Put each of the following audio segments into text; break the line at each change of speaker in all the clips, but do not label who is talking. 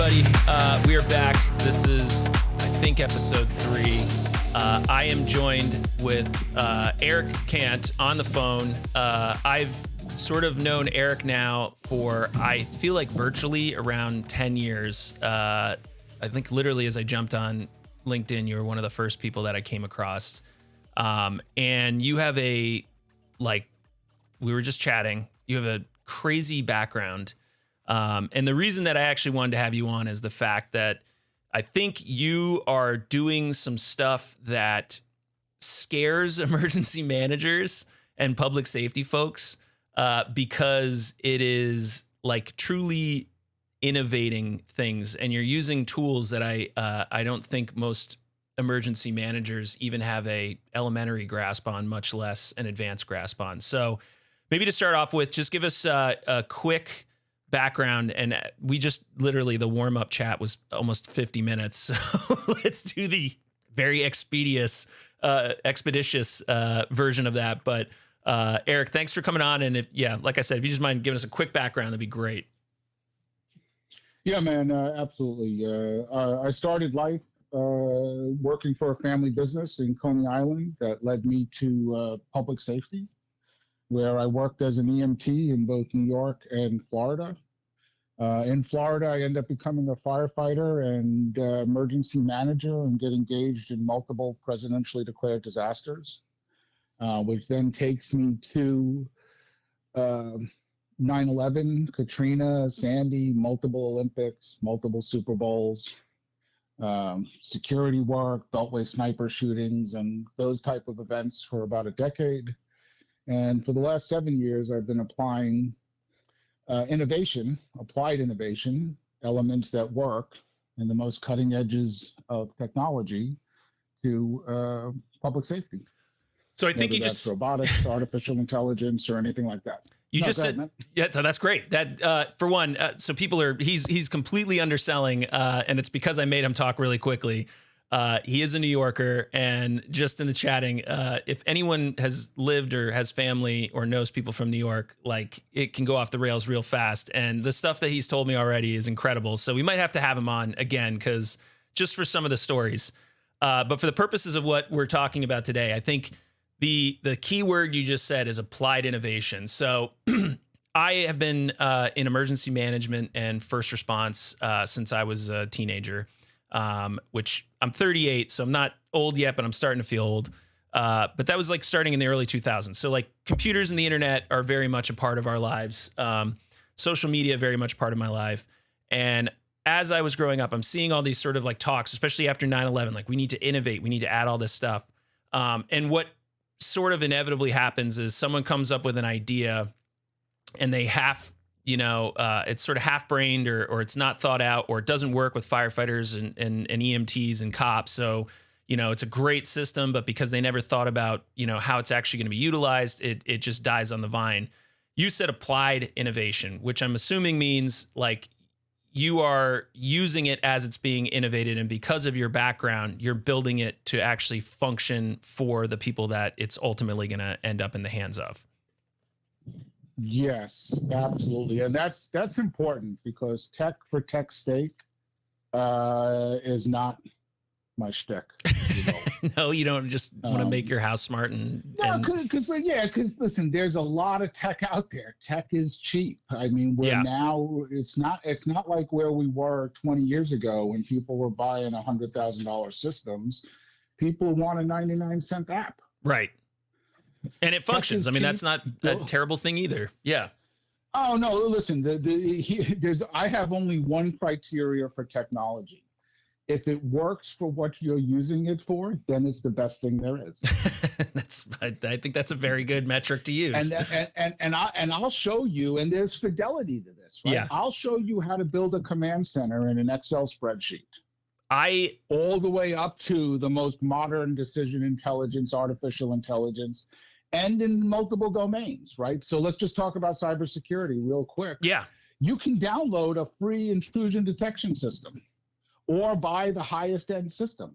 everybody. We are back. This is, I think, episode 3. I am joined with Eric Kant on the phone. I've sort of known Eric now for, I feel like, virtually around 10 years. I think literally as I jumped on LinkedIn, you were one of the first people that I came across. And you have we were just chatting, you have a crazy background. And the reason that I actually wanted to have you on is the fact that I think you are doing some stuff that scares emergency managers and public safety folks, because it is like truly innovating things, and you're using tools that I don't think most emergency managers even have a elementary grasp on, much less an advanced grasp on. So maybe to start off with, just give us a quick background, and we just literally, the warm-up chat was almost 50 minutes, so let's do the very expeditious version of that. But Eric, thanks for coming on, and like I said, if you just mind giving us a quick background, that'd be great.
Yeah, man, absolutely. I started life working for a family business in Coney Island that led me to public safety, where I worked as an EMT in both New York and Florida. In Florida, I ended up becoming a firefighter and emergency manager and get engaged in multiple presidentially declared disasters, which then takes me to 9/11, Katrina, Sandy, multiple Olympics, multiple Super Bowls, security work, Beltway sniper shootings, and those type of events for about a decade. And for the last 7 years, I've been applying applied innovation, elements that work in the most cutting edges of technology to public safety.
So I think
Whether
you
that's
just
robotics, artificial intelligence, or anything like that.
So that's great. That for one, so people he's completely underselling, and it's because I made him talk really quickly. He is a New Yorker, and just in the chatting, if anyone has lived or has family or knows people from New York, like, it can go off the rails real fast. And the stuff that he's told me already is incredible. So we might have to have him on again, because just for some of the stories. But for the purposes of what we're talking about today, I think the key word you just said is applied innovation. So I have been in emergency management and first response since I was a teenager. Which I'm 38, so I'm not old yet, but I'm starting to feel old. But that was like starting in the early 2000s. So like computers and the internet are very much a part of our lives. Social media, very much part of my life. And as I was growing up, I'm seeing all these sort of like talks, especially after 9/11, like we need to innovate, we need to add all this stuff. And what sort of inevitably happens is someone comes up with an idea and they it's sort of half-brained or it's not thought out, or it doesn't work with firefighters and EMTs and cops. So, it's a great system, but because they never thought about, how it's actually going to be utilized, it just dies on the vine. You said applied innovation, which I'm assuming means like you are using it as it's being innovated. And because of your background, you're building it to actually function for the people that it's ultimately going to end up in the hands of.
Yes, absolutely. And that's important, because tech for tech's sake is not my shtick.
No, you don't just want to make your house smart
because listen, there's a lot of tech out there. Tech is cheap. I mean, now it's not like where we were 20 years ago when people were buying $100,000 systems. People want a 99-cent app.
Right. And it functions. I mean, that's not a terrible thing either. Yeah.
Oh no! Listen, I have only one criteria for technology. If it works for what you're using it for, then it's the best thing there is.
I think that's a very good metric to use.
And I'll show you. And there's fidelity to this, right?
Yeah.
I'll show you how to build a command center in an Excel spreadsheet. All the way up to the most modern decision intelligence, artificial intelligence, and in multiple domains, right? So let's just talk about cybersecurity real quick.
Yeah.
You can download a free intrusion detection system or buy the highest end system,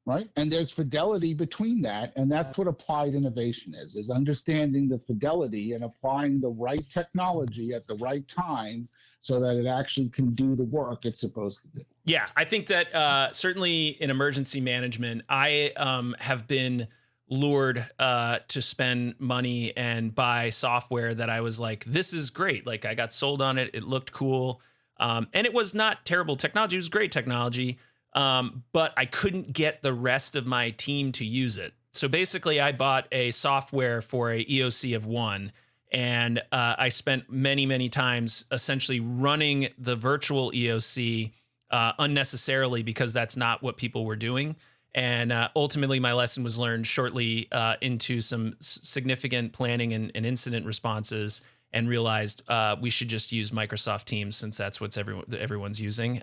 right? And there's fidelity between that. And that's what applied innovation is understanding the fidelity and applying the right technology at the right time so that it actually can do the work it's supposed to do.
Yeah, I think that certainly in emergency management, I have been lured to spend money and buy software that I was like, this is great. Like I got sold on it. It looked cool. And it was not terrible technology. It was great technology. But I couldn't get the rest of my team to use it. So basically I bought a software for a EOC of one. And I spent many, many times essentially running the virtual EOC unnecessarily because that's not what people were doing. And ultimately, my lesson was learned shortly into some significant planning and incident responses, and realized we should just use Microsoft Teams since that's what everyone's using.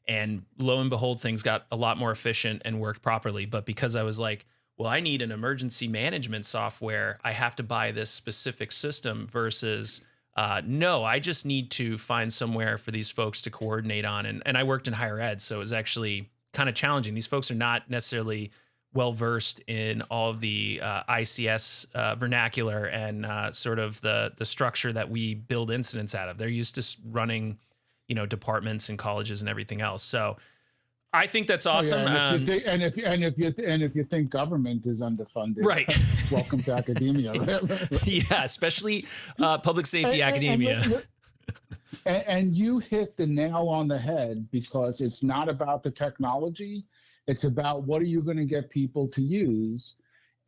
And lo and behold, things got a lot more efficient and worked properly. But because I was like, well, I need an emergency management software, I have to buy this specific system versus no, I just need to find somewhere for these folks to coordinate on. And I worked in higher ed, so it was actually kind of challenging. These folks are not necessarily well versed in all of the ICS vernacular and sort of the structure that we build incidents out of. They're used to running, departments and colleges and everything else. So I think that's awesome.
Oh, yeah. If you think government is underfunded,
right?
Welcome to academia.
Yeah, especially public safety academia.
And you hit the nail on the head, because it's not about the technology. It's about what are you going to get people to use.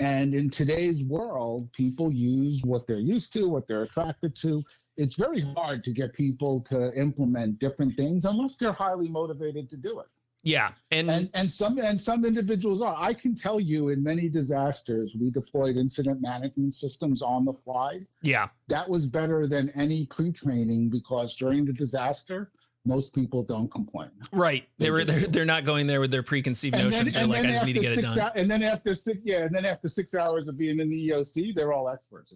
And in today's world, people use what they're used to, what they're attracted to. It's very hard to get people to implement different things unless they're highly motivated to do it.
Yeah. And
some individuals are. I can tell you in many disasters, we deployed incident management systems on the fly.
Yeah.
That was better than any pre-training, because during the disaster, most people don't complain.
Right. They're not going there with their preconceived notions. They're like, I just need to get it done.
And then after 6 hours of being in the EOC, they're all experts.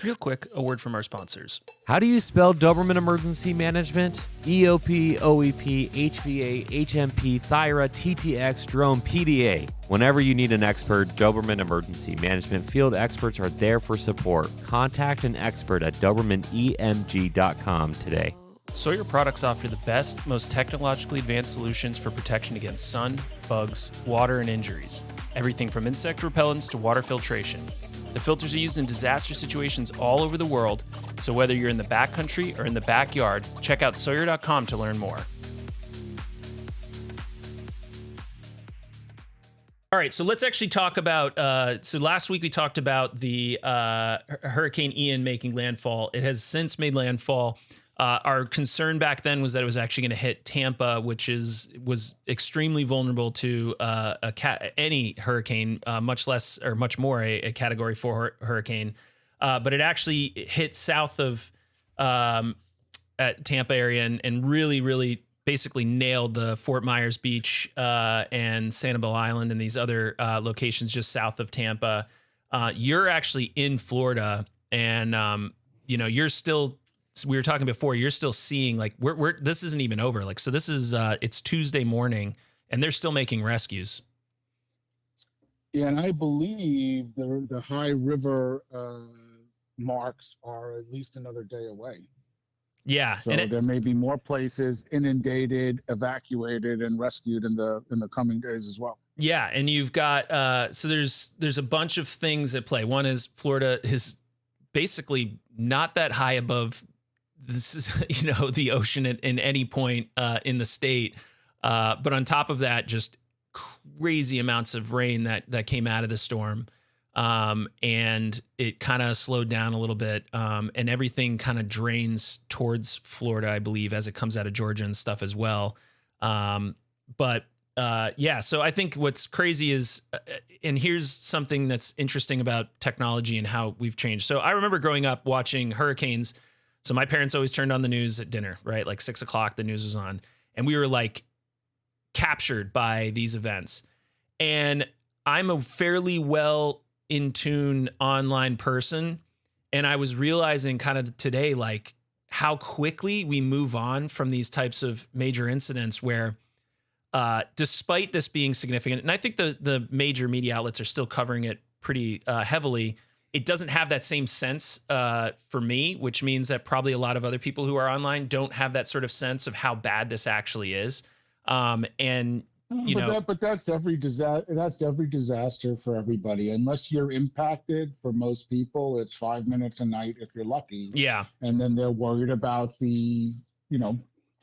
Real quick, a word from our sponsors.
How do you spell Doberman Emergency Management? EOP, OEP, HVA, HMP, Thyra, TTX, Drone, PDA. Whenever you need an expert, Doberman Emergency Management field experts are there for support. Contact an expert at DobermanEMG.com today.
Sawyer Products offer the best, most technologically advanced solutions for protection against sun, bugs, water, and injuries. Everything from insect repellents to water filtration. The filters are used in disaster situations all over the world, so whether you're in the backcountry or in the backyard, check out Sawyer.com to learn more. All right, so let's actually talk about, so last week we talked about the Hurricane Ian making landfall. It has since made landfall. Our concern back then was that it was actually going to hit Tampa, which was extremely vulnerable to any hurricane, much less or much more a Category 4 hurricane. But it actually hit south of at Tampa area and really, really basically nailed the Fort Myers Beach and Sanibel Island and these other locations just south of Tampa. You're actually in Florida, and you're still. We were talking before, you're still seeing like we're this isn't even over. Like, so this is it's Tuesday morning and they're still making rescues.
Yeah, and I believe the high river marks are at least another day away.
Yeah.
So there may be more places inundated, evacuated, and rescued in the coming days as well.
Yeah, and you've got so there's a bunch of things at play. One is Florida is basically not that high above this is, the ocean in any point in the state. But on top of that, just crazy amounts of rain that came out of the storm. And it kind of slowed down a little bit. And everything kind of drains towards Florida, I believe, as it comes out of Georgia and stuff as well. So I think what's crazy is, and here's something that's interesting about technology and how we've changed. So I remember growing up watching hurricanes. So my parents always turned on the news at dinner, right? Like 6 o'clock, the news was on, and we were like captured by these events. And I'm a fairly well in tune online person. And I was realizing kind of today, like how quickly we move on from these types of major incidents where, despite this being significant, and I think the major media outlets are still covering it pretty heavily, it doesn't have that same sense for me, which means that probably a lot of other people who are online don't have that sort of sense of how bad this actually is. And you know,
But that's every disaster. That's every disaster for everybody. Unless you're impacted, for most people, it's 5 minutes a night if you're lucky.
yeah,
And then they're worried about the,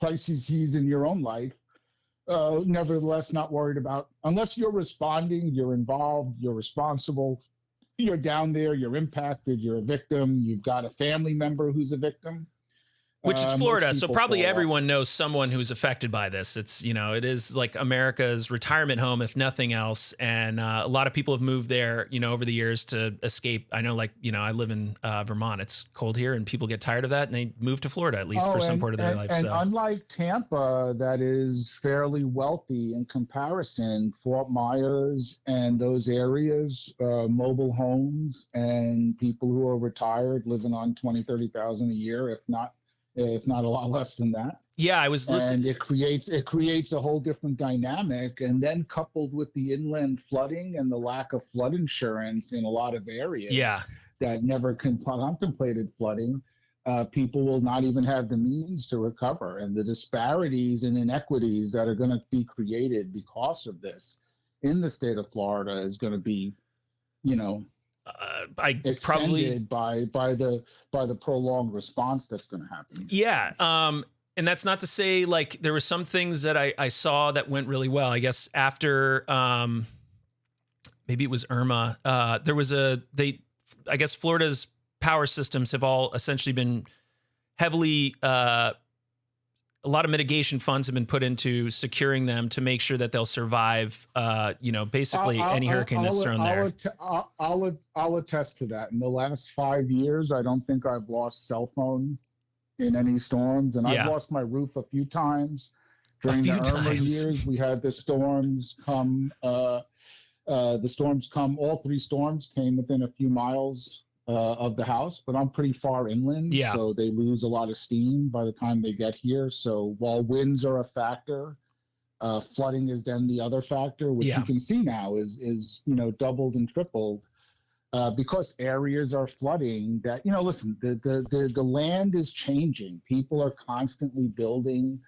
crises in your own life. Nevertheless, not worried about, unless you're responding, you're involved, you're responsible, you're down there, you're impacted, you're a victim, you've got a family member who's a victim.
which is Florida. So probably
fall off.
everyone knows someone who's affected by this. It's, it is like America's retirement home, if nothing else. And a lot of people have moved there, over the years to escape. I know, I live in Vermont. It's cold here and people get tired of that and they move to Florida, at least for some part of their life.
And
so
unlike Tampa, that is fairly wealthy in comparison, Fort Myers and those areas, mobile homes and people who are retired living on 20, 30,000 a year, if not a lot less than that.
yeah, I was listening.
And it creates a whole different dynamic. And then coupled with the inland flooding and the lack of flood insurance in a lot of areas
Yeah.
that never contemplated flooding, people will not even have the means to recover. And the disparities and inequities that are going to be created because of this in the state of Florida is going to be,
I
extended
probably
by the prolonged response that's going to happen.
Yeah. And that's not to say like there were some things that I saw that went really well. I guess after maybe it was Irma, there was I guess Florida's power systems have all essentially been heavily a lot of mitigation funds have been put into securing them to make sure that they'll survive, basically any hurricane that's thrown there.
I'll attest to that. In the last 5 years, I don't think I've lost cell phone in any storms, and I've lost my roof a few times. During the Irma years, we had the storms come. All three storms came within a few miles of the house, but I'm pretty far inland, so they lose a lot of steam by the time they get here. So while winds are a factor, flooding is then the other factor, which you can see now is doubled and tripled because areas are flooding. That listen, the land is changing. People are constantly building.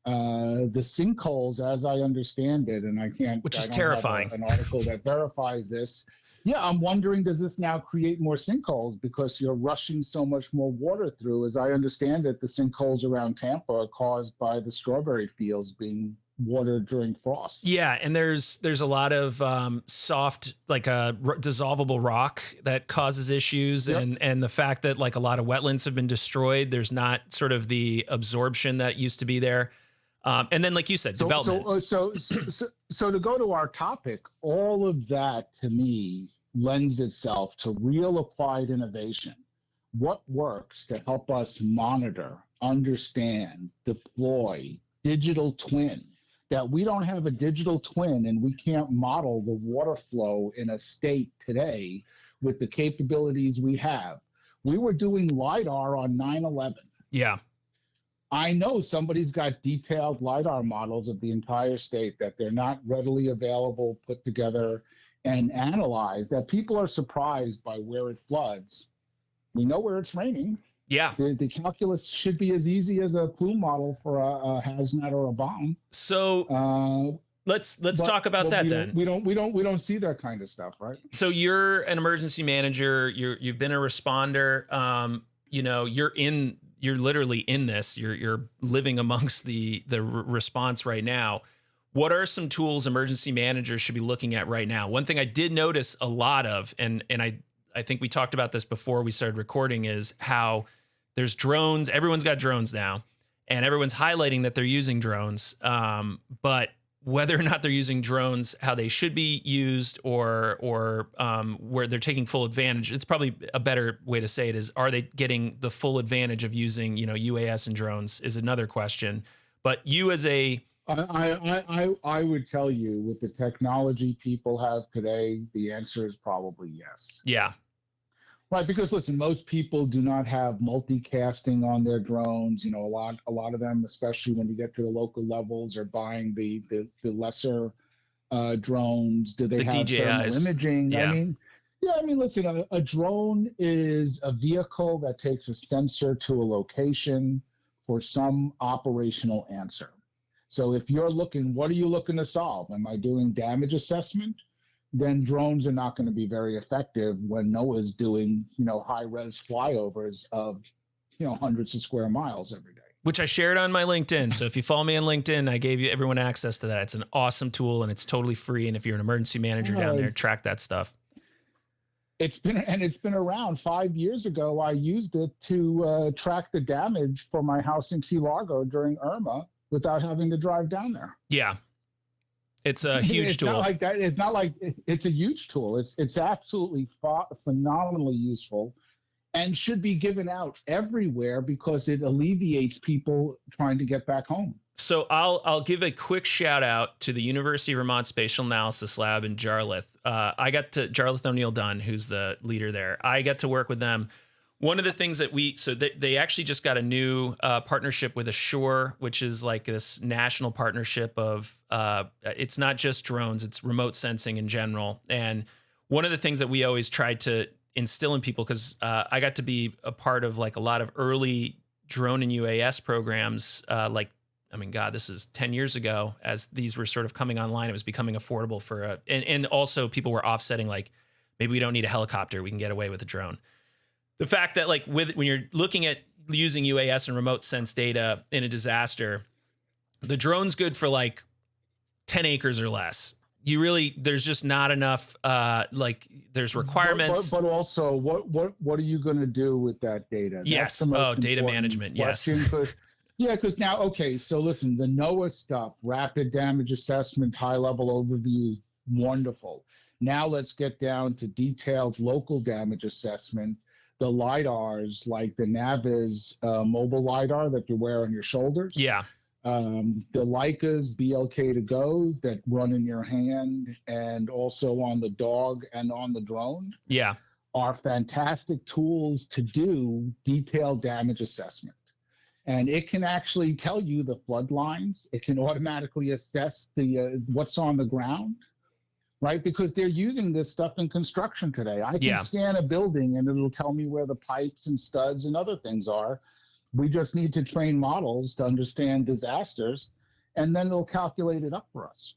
The sinkholes, as I understand it, and
which is
I don't
terrifying.
have an article that verifies this. Yeah, I'm wondering, does this now create more sinkholes because you're rushing so much more water through? As I understand it, the sinkholes around Tampa are caused by the strawberry fields being watered during frost.
Yeah, and there's a lot of soft, like dissolvable rock that causes issues, and the fact that like a lot of wetlands have been destroyed. There's not sort of the absorption that used to be there. And then, like you said, development.
So to go to our topic, all of that to me lends itself to real applied innovation. What works to help us monitor, understand, deploy digital twin? That we don't have a digital twin and we can't model the water flow in a state today with the capabilities we have. We were doing lidar on 9/11.
Yeah.
I know somebody's got detailed lidar models of the entire state that they're not readily available, put together, and analyzed, that people are surprised by where it floods. We know where it's raining.
Yeah.
The calculus should be as easy as a plume model for a hazmat or a bomb.
So let's talk about that then.
We don't see that kind of stuff, right?
So you're an emergency manager. You've been a responder. You're literally in this. You're living amongst the response right now. What are some tools emergency managers should be looking at right now? One thing I did notice a lot of, and I think we talked about this before we started recording, is how there's drones. Everyone's got drones now, and everyone's highlighting that they're using drones. But whether or not they're using drones, how they should be used, or where they're taking full advantage, it's probably a better way to say it is, are they getting the full advantage of using, UAS and drones is another question. But you as
I would tell you, with the technology people have today, the answer is probably yes.
Yeah.
Right, because listen, most people do not have multicasting on their drones. A lot of them, especially when you get to the local levels, are buying the lesser drones. Do they have
DJIs.
thermal imaging?
Yeah.
I mean, Yeah, I mean, listen, a drone is a vehicle that takes a sensor to a location for some operational answer. So if you're looking, what are you looking to solve? Am I doing damage assessment? Then drones are not going to be very effective when NOAA's doing, high res flyovers of, hundreds of square miles every day.
Which I shared on my LinkedIn. So if you follow me on LinkedIn, I gave you everyone access to that. It's an awesome tool and it's totally free. And if you're an emergency manager down there, track that stuff.
It's been around. 5 years ago, I used it to track the damage for my house in Key Largo during Irma without having to drive down there.
Yeah. It's a huge tool.
Not like that. It's not like it's a huge tool. It's absolutely phenomenally useful and should be given out everywhere because it alleviates people trying to get back home.
So I'll give a quick shout out to the University of Vermont Spatial Analysis Lab in Jarlath. I got to Jarlath O'Neill Dunn, who's the leader there. I got to work with them. One of the things that they actually just got a new partnership with Assure, which is like this national partnership of it's not just drones, it's remote sensing in general. And one of the things that we always tried to instill in people, because I got to be a part of like a lot of early drone and UAS programs, this is 10 years ago as these were sort of coming online. It was becoming affordable and also people were offsetting, like, maybe we don't need a helicopter, we can get away with a drone. The fact that like when you're looking at using UAS and remote sense data in a disaster, the drone's good for like 10 acres or less. There's just not enough, there's requirements.
But also what are you going to do with that data?
Yes. Data management.
Question. Yes. Because now, okay, so listen, the NOAA stuff, rapid damage assessment, high level overview, wonderful. Now let's get down to detailed local damage assessment. The lidars, like the Navis mobile lidar that you wear on your shoulders.
Yeah.
The Leicas BLK to goes that run in your hand and also on the dog and on the drone.
Yeah.
Are fantastic tools to do detailed damage assessment. And it can actually tell you the flood lines. It can automatically assess what's on the ground, right? Because they're using this stuff in construction today. I can scan a building and it'll tell me where the pipes and studs and other things are. We just need to train models to understand disasters, and then it'll calculate it up for us.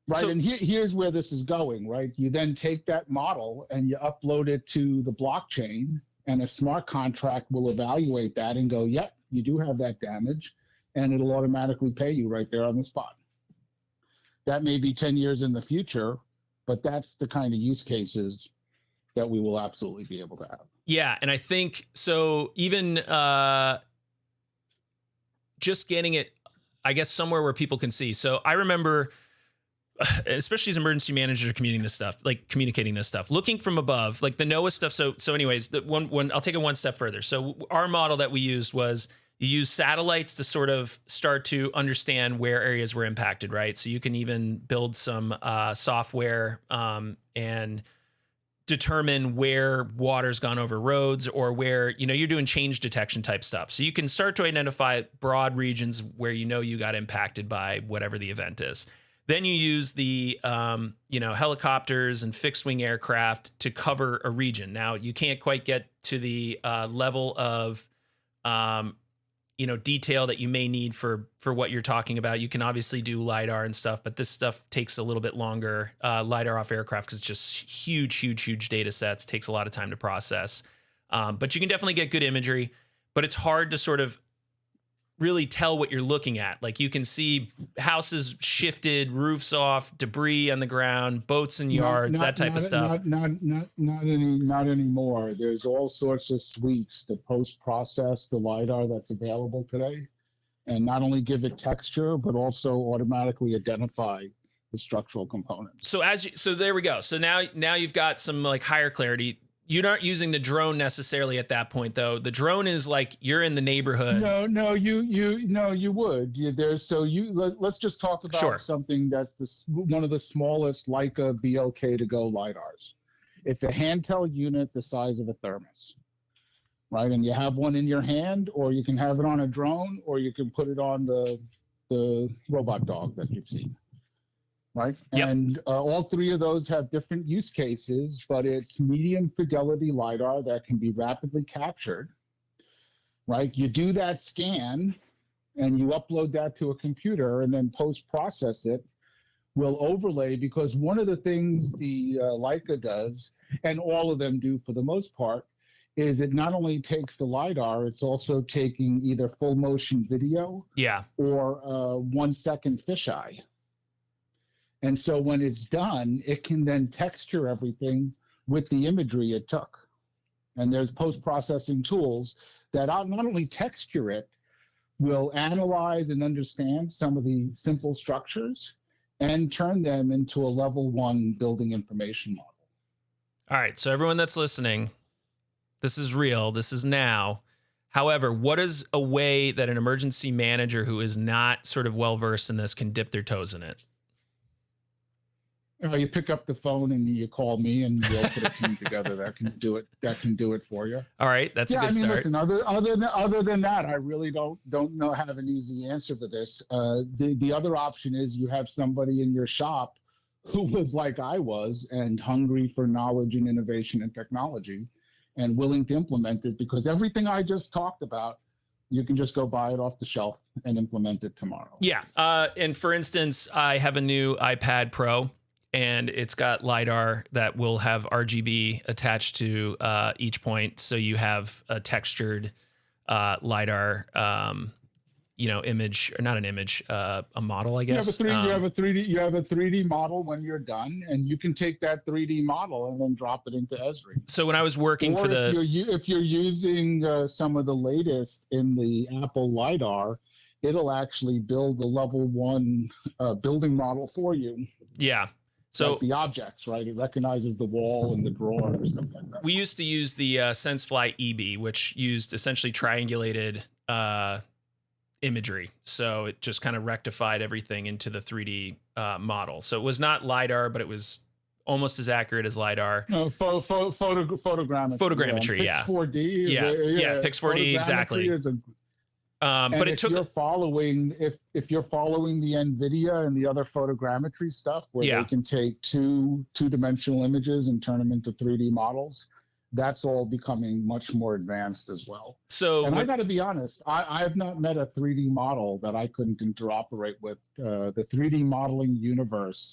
Right, so, and here's where this is going, right? You then take that model and you upload it to the blockchain, and a smart contract will evaluate that and go, yep, you do have that damage, and it'll automatically pay you right there on the spot. That may be 10 years in the future, but that's the kind of use cases that we will absolutely be able to have.
Yeah, and I think so even just getting it, I guess, somewhere where people can see. So I remember, especially as emergency managers communicating this stuff, looking from above, like the NOAA stuff. So anyways, I'll take it one step further. So our model that we used was you use satellites to sort of start to understand where areas were impacted, right? So you can even build some software and determine where water's gone over roads or where, you're doing change detection type stuff. So you can start to identify broad regions where you got impacted by whatever the event is. Then you use the, helicopters and fixed wing aircraft to cover a region. Now you can't quite get to the level of, detail that you may need for what you're talking about. You can obviously do lidar and stuff, but this stuff takes a little bit longer. Lidar off aircraft, because it's just huge data sets, takes a lot of time to process. But you can definitely get good imagery, but it's hard to sort of really tell what you're looking at. Like you can see houses shifted, roofs off, debris on the ground, boats in yards, that type of stuff.
Not anymore. There's all sorts of suites to post-process the lidar that's available today, and not only give it texture, but also automatically identify the structural components.
So there we go. So now you've got some like higher clarity. You're not using the drone necessarily at that point, though. The drone is like you're in the neighborhood.
You would. Let's just talk about something that's one of the smallest Leica BLK to go lidars. It's a handheld unit the size of a thermos, right? And you have one in your hand, or you can have it on a drone, or you can put it on the robot dog that you've seen. right?
Yep.
And all three of those have different use cases, but it's medium fidelity lidar that can be rapidly captured, right? You do that scan and you upload that to a computer and then post-process it. Will overlay, because one of the things the Leica does, and all of them do for the most part, is it not only takes the lidar, it's also taking either full motion video
Yeah.
or 1 second fisheye. And so when it's done, it can then texture everything with the imagery it took. And there's post-processing tools that not only texture it, will analyze and understand some of the simple structures and turn them into a level 1 building information model.
All right. So everyone that's listening, this is real. This is now. However, what is a way that an emergency manager who is not sort of well-versed in this can dip their toes in it?
You pick up the phone and you call me, and we'll put a team together that can do it. That can do it for you.
All right, that's a good start.
Listen, other than that, I really don't know have an easy answer for this. The other option is you have somebody in your shop who was like I was and hungry for knowledge and innovation and technology, and willing to implement it, because everything I just talked about, you can just go buy it off the shelf and implement it tomorrow.
Yeah, and for instance, I have a new iPad Pro. And it's got LiDAR that will have RGB attached to each point. So you have a textured LiDAR, image, or not an image, a model, I guess.
You have a 3D model when you're done, and you can take that 3D model and then drop it into Esri.
So when I was working for the...
If you're using some of the latest in the Apple LiDAR, it'll actually build a level 1 building model for you.
Yeah. So
like the objects, right? It recognizes the wall and the drawer and stuff like that.
We used to use the SenseFly EB, which used essentially triangulated imagery. So it just kind of rectified everything into the 3D model. So it was not LiDAR, but it was almost as accurate as LiDAR.
No, photogrammetry.
Photogrammetry, yeah.
Pix4D.
Yeah, Pix4D, exactly. But it took.
If you're following the NVIDIA and the other photogrammetry stuff, where they can take two-dimensional images and turn them into 3D models, that's all becoming much more advanced as well.
So,
and I got to be honest, I have not met a 3D model that I couldn't interoperate with. The 3D modeling universe,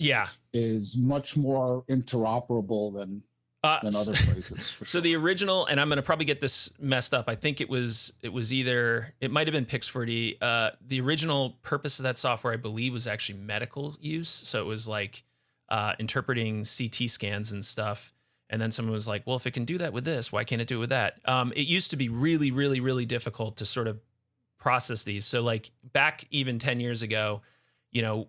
is much more interoperable than other places.
So the original, and I'm going to probably get this messed up. I think it might have been Pix4D. The original purpose of that software, I believe, was actually medical use. So it was like interpreting CT scans and stuff. And then someone was like, well, if it can do that with this, why can't it do it with that? It used to be really, really, really difficult to sort of process these. So like back even 10 years ago,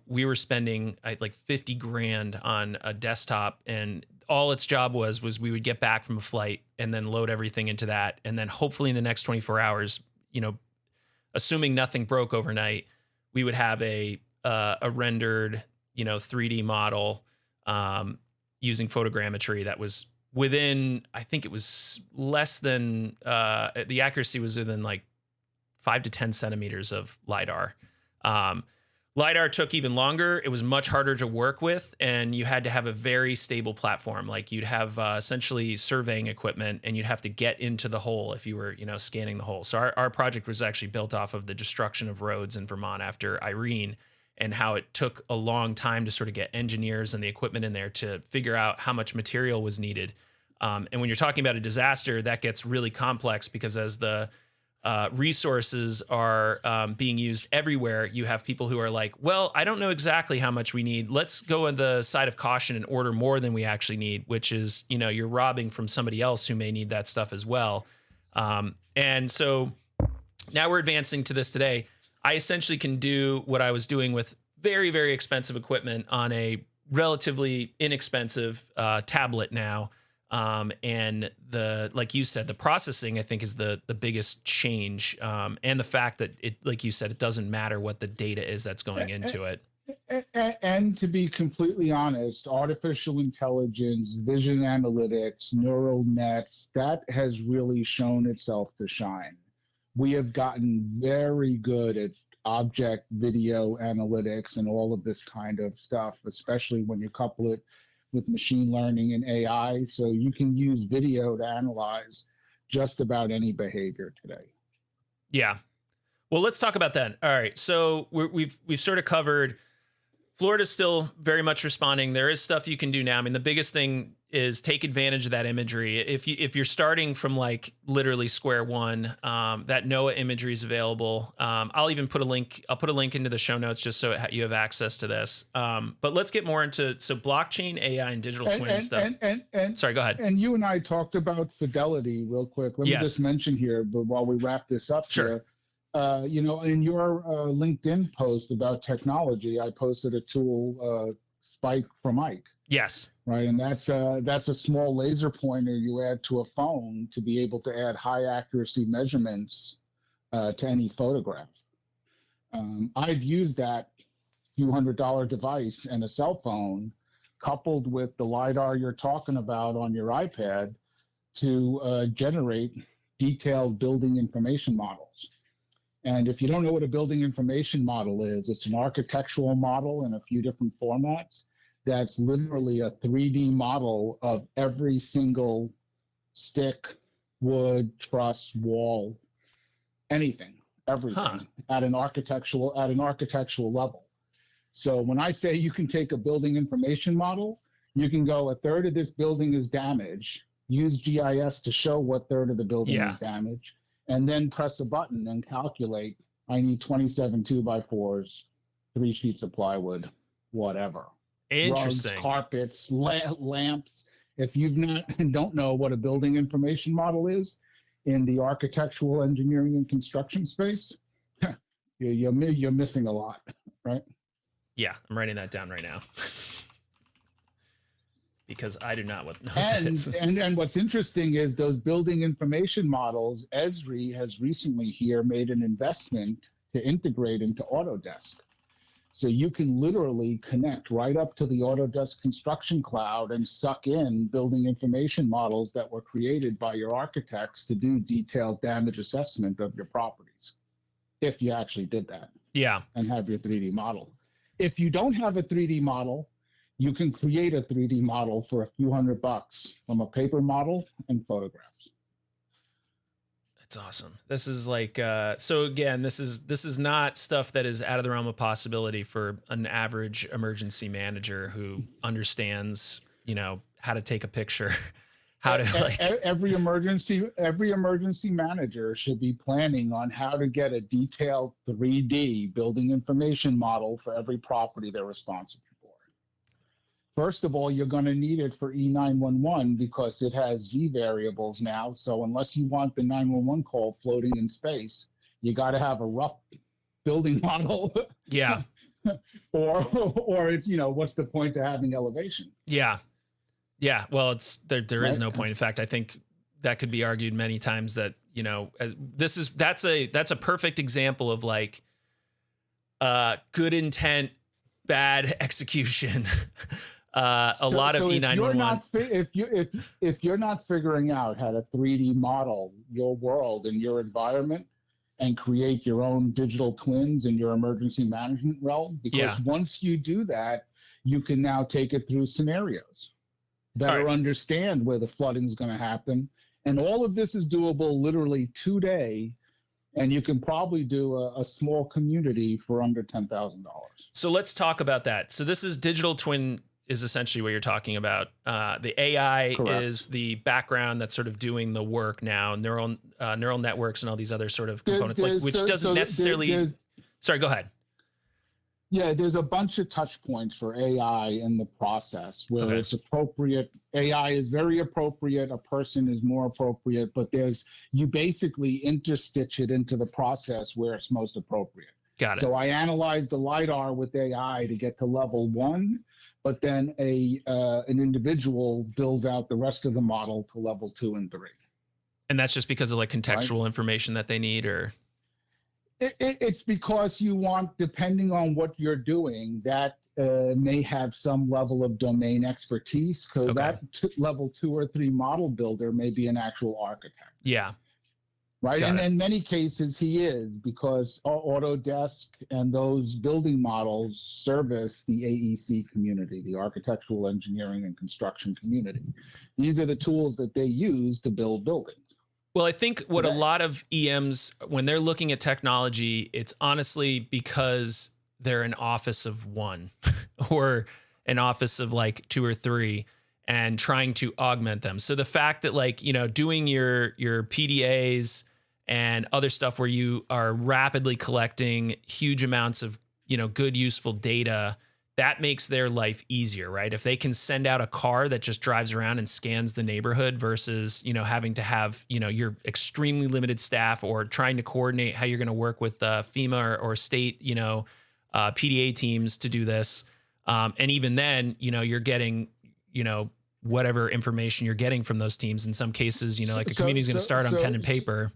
we were spending like 50 grand on a desktop, and all its job was we would get back from a flight and then load everything into that. And then hopefully in the next 24 hours, assuming nothing broke overnight, we would have a rendered, 3D model using photogrammetry that was within, I think it was less than, the accuracy was within like 5 to 10 centimeters of LiDAR. LiDAR took even longer. It was much harder to work with, and you had to have a very stable platform. Like you'd have essentially surveying equipment, and you'd have to get into the hole if you were, scanning the hole. So our project was actually built off of the destruction of roads in Vermont after Irene, and how it took a long time to sort of get engineers and the equipment in there to figure out how much material was needed. And when you're talking about a disaster, that gets really complex, because as the resources are being used everywhere, you have people who are like, well, I don't know exactly how much we need. Let's go on the side of caution and order more than we actually need, which is, you're robbing from somebody else who may need that stuff as well. And so now we're advancing to this today. I essentially can do what I was doing with very, very expensive equipment on a relatively inexpensive tablet now. And like you said, the processing, I think, is the biggest change. And the fact that it, like you said, it doesn't matter what the data is that's going into it.
And to be completely honest, artificial intelligence, vision analytics, neural nets, that has really shown itself to shine. We have gotten very good at object video analytics and all of this kind of stuff, especially when you couple it with machine learning and AI. So you can use video to analyze just about any behavior today.
Yeah. Well, let's talk about that. All right. So we've sort of covered Florida's still very much responding. There is stuff you can do now. I mean, the biggest thing is take advantage of that imagery. If you're starting from like literally square one, that NOAA imagery is available. I'll even put a link. I'll put a link into the show notes just so you have access to this. But let's get more into blockchain, AI, and digital twin stuff. Sorry, go ahead.
And you and I talked about fidelity real quick. Let me just mention here, but while we wrap this up here. You know, in your LinkedIn post about technology, I posted a tool, Spike from Ike.
Yes.
Right, and that's a small laser pointer you add to a phone to be able to add high accuracy measurements to any photograph. I've used that few $100 device and a cell phone, coupled with the lidar you're talking about on your iPad, to generate detailed building information models. And if you don't know what a building information model is, it's an architectural model in a few different formats. That's literally a 3D model of every single stick, wood, truss, wall, anything, everything at an architectural level. So when I say you can take a building information model, you can go a third of this building is damaged, use GIS to show what third of the building is damaged, and then press a button and calculate, I need 27 2x4s, 3 sheets of plywood, whatever.
Interesting.
Rugs, carpets, lamps. If you've not and don't know what a building information model is in the architectural engineering and construction space, you're missing a lot, right?
Yeah, I'm writing that down right now. Because I do not know what
and,
that is.
And what's interesting is those building information models, Esri has recently here made an investment to integrate into Autodesk. So you can literally connect right up to the Autodesk Construction Cloud and suck in building information models that were created by your architects to do detailed damage assessment of your properties, if you actually did that.
Yeah.
And have your 3D model. If you don't have a 3D model, you can create a 3D model for a few $100 from a paper model and photographs.
That's awesome. This is like, so again, this is not stuff that is out of the realm of possibility for an average emergency manager who understands, you know, how to take a picture, how to like.
Every emergency manager should be planning on how to get a detailed 3D building information model for every property they're responsible for. First of all, you're going to need it for E911 because it has Z variables now. So unless you want the 911 call floating in space, you got to have a rough building model.
Yeah.
or it's, you know, what's the point to having elevation?
Yeah. Yeah. Well, there is no point. In fact, I think that could be argued many times that, you know, that's a perfect example of like good intent, bad execution. Lot of E911.
If you're not figuring out how to 3D model your world and your environment and create your own digital twins in your emergency management realm, because once you do that, you can now take it through scenarios, better understand where the flooding is going to happen. And all of this is doable literally today. And you can probably do a small community for under $10,000.
So let's talk about that. So this is digital twin is essentially what you're talking about. The AI is the background that's sort of doing the work now, neural networks and all these other sort of components, which doesn't necessarily. Sorry, go ahead.
Yeah, there's a bunch of touch points for AI in the process where it's appropriate. AI is very appropriate. A person is more appropriate, but you basically interstitch it into the process where it's most appropriate.
Got it.
So I analyzed the lidar with AI to get to level 1, but then an individual builds out the rest of the model to level 2 and 3.
And that's just because of like contextual information that they need, or?
It's because you want, depending on what you're doing, that may have some level of domain expertise, because that level 2 or 3 model builder may be an actual architect.
Yeah.
right?
Got
And
it.
in many cases, he is, because Autodesk and those building models service the AEC community, the architectural engineering and construction community. These are the tools that they use to build buildings
Well, I think what a
today.
lot of EMs, when they're looking at technology, it's honestly because they're an office of one or an office of like two or three and trying to augment them. So the fact that like, doing your PDAs and other stuff where you are rapidly collecting huge amounts of, good, useful data, that makes their life easier, right? If they can send out a car that just drives around and scans the neighborhood versus, having to have, your extremely limited staff or trying to coordinate how you're going to work with FEMA or state, PDA teams to do this. And even then, you're getting, whatever information you're getting from those teams. In some cases, like a community is going to start on pen and paper.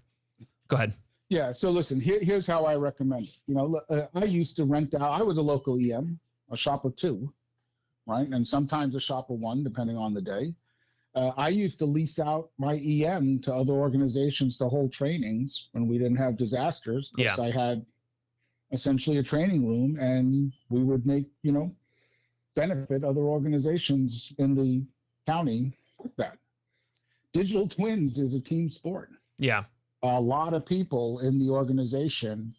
Go ahead.
Yeah. So listen, here's how I recommend it. I used to rent out, I was a local EM, a shop of two, right? And sometimes a shop of one, depending on the day. I used to lease out my EM to other organizations to hold trainings when we didn't have disasters, because I had essentially a training room, and we would make, benefit other organizations in the county with that. Digital twins is a team sport.
Yeah.
A lot of people in the organization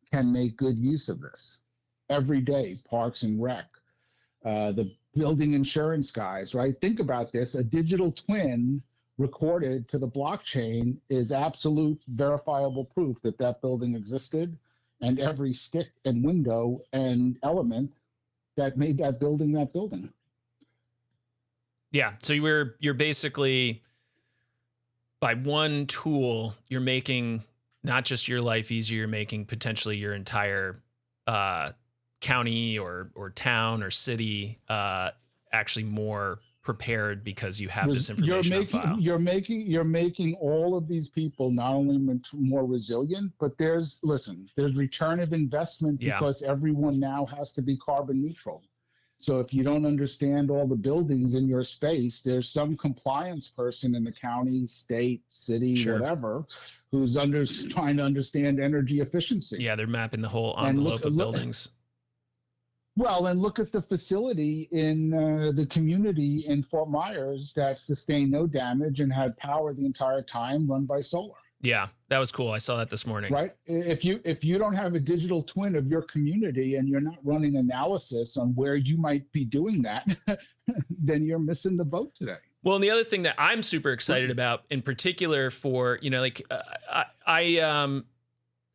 can make good use of this. Every day, Parks and Rec, the building insurance guys, right? Think about this. A digital twin recorded to the blockchain is absolute verifiable proof that that building existed, and every stick and window and element that made that building that building.
Yeah. So you're basically, by one tool, you're making not just your life easier, you're making potentially your entire county or town or city actually more prepared because you have this information on file.
You're making all of these people not only more resilient, but there's return of investment, because everyone now has to be carbon neutral. So if you don't understand all the buildings in your space, there's some compliance person in the county, state, city, whatever, who's trying to understand energy efficiency.
Yeah, they're mapping the whole envelope of buildings.
Well, and look at the facility in the community in Fort Myers that sustained no damage and had power the entire time, run by solar.
Yeah, that was cool. I saw that this morning.
Right. If you don't have a digital twin of your community and you're not running analysis on where you might be doing that, then you're missing the boat today.
Well, and the other thing that I'm super excited about, in particular for,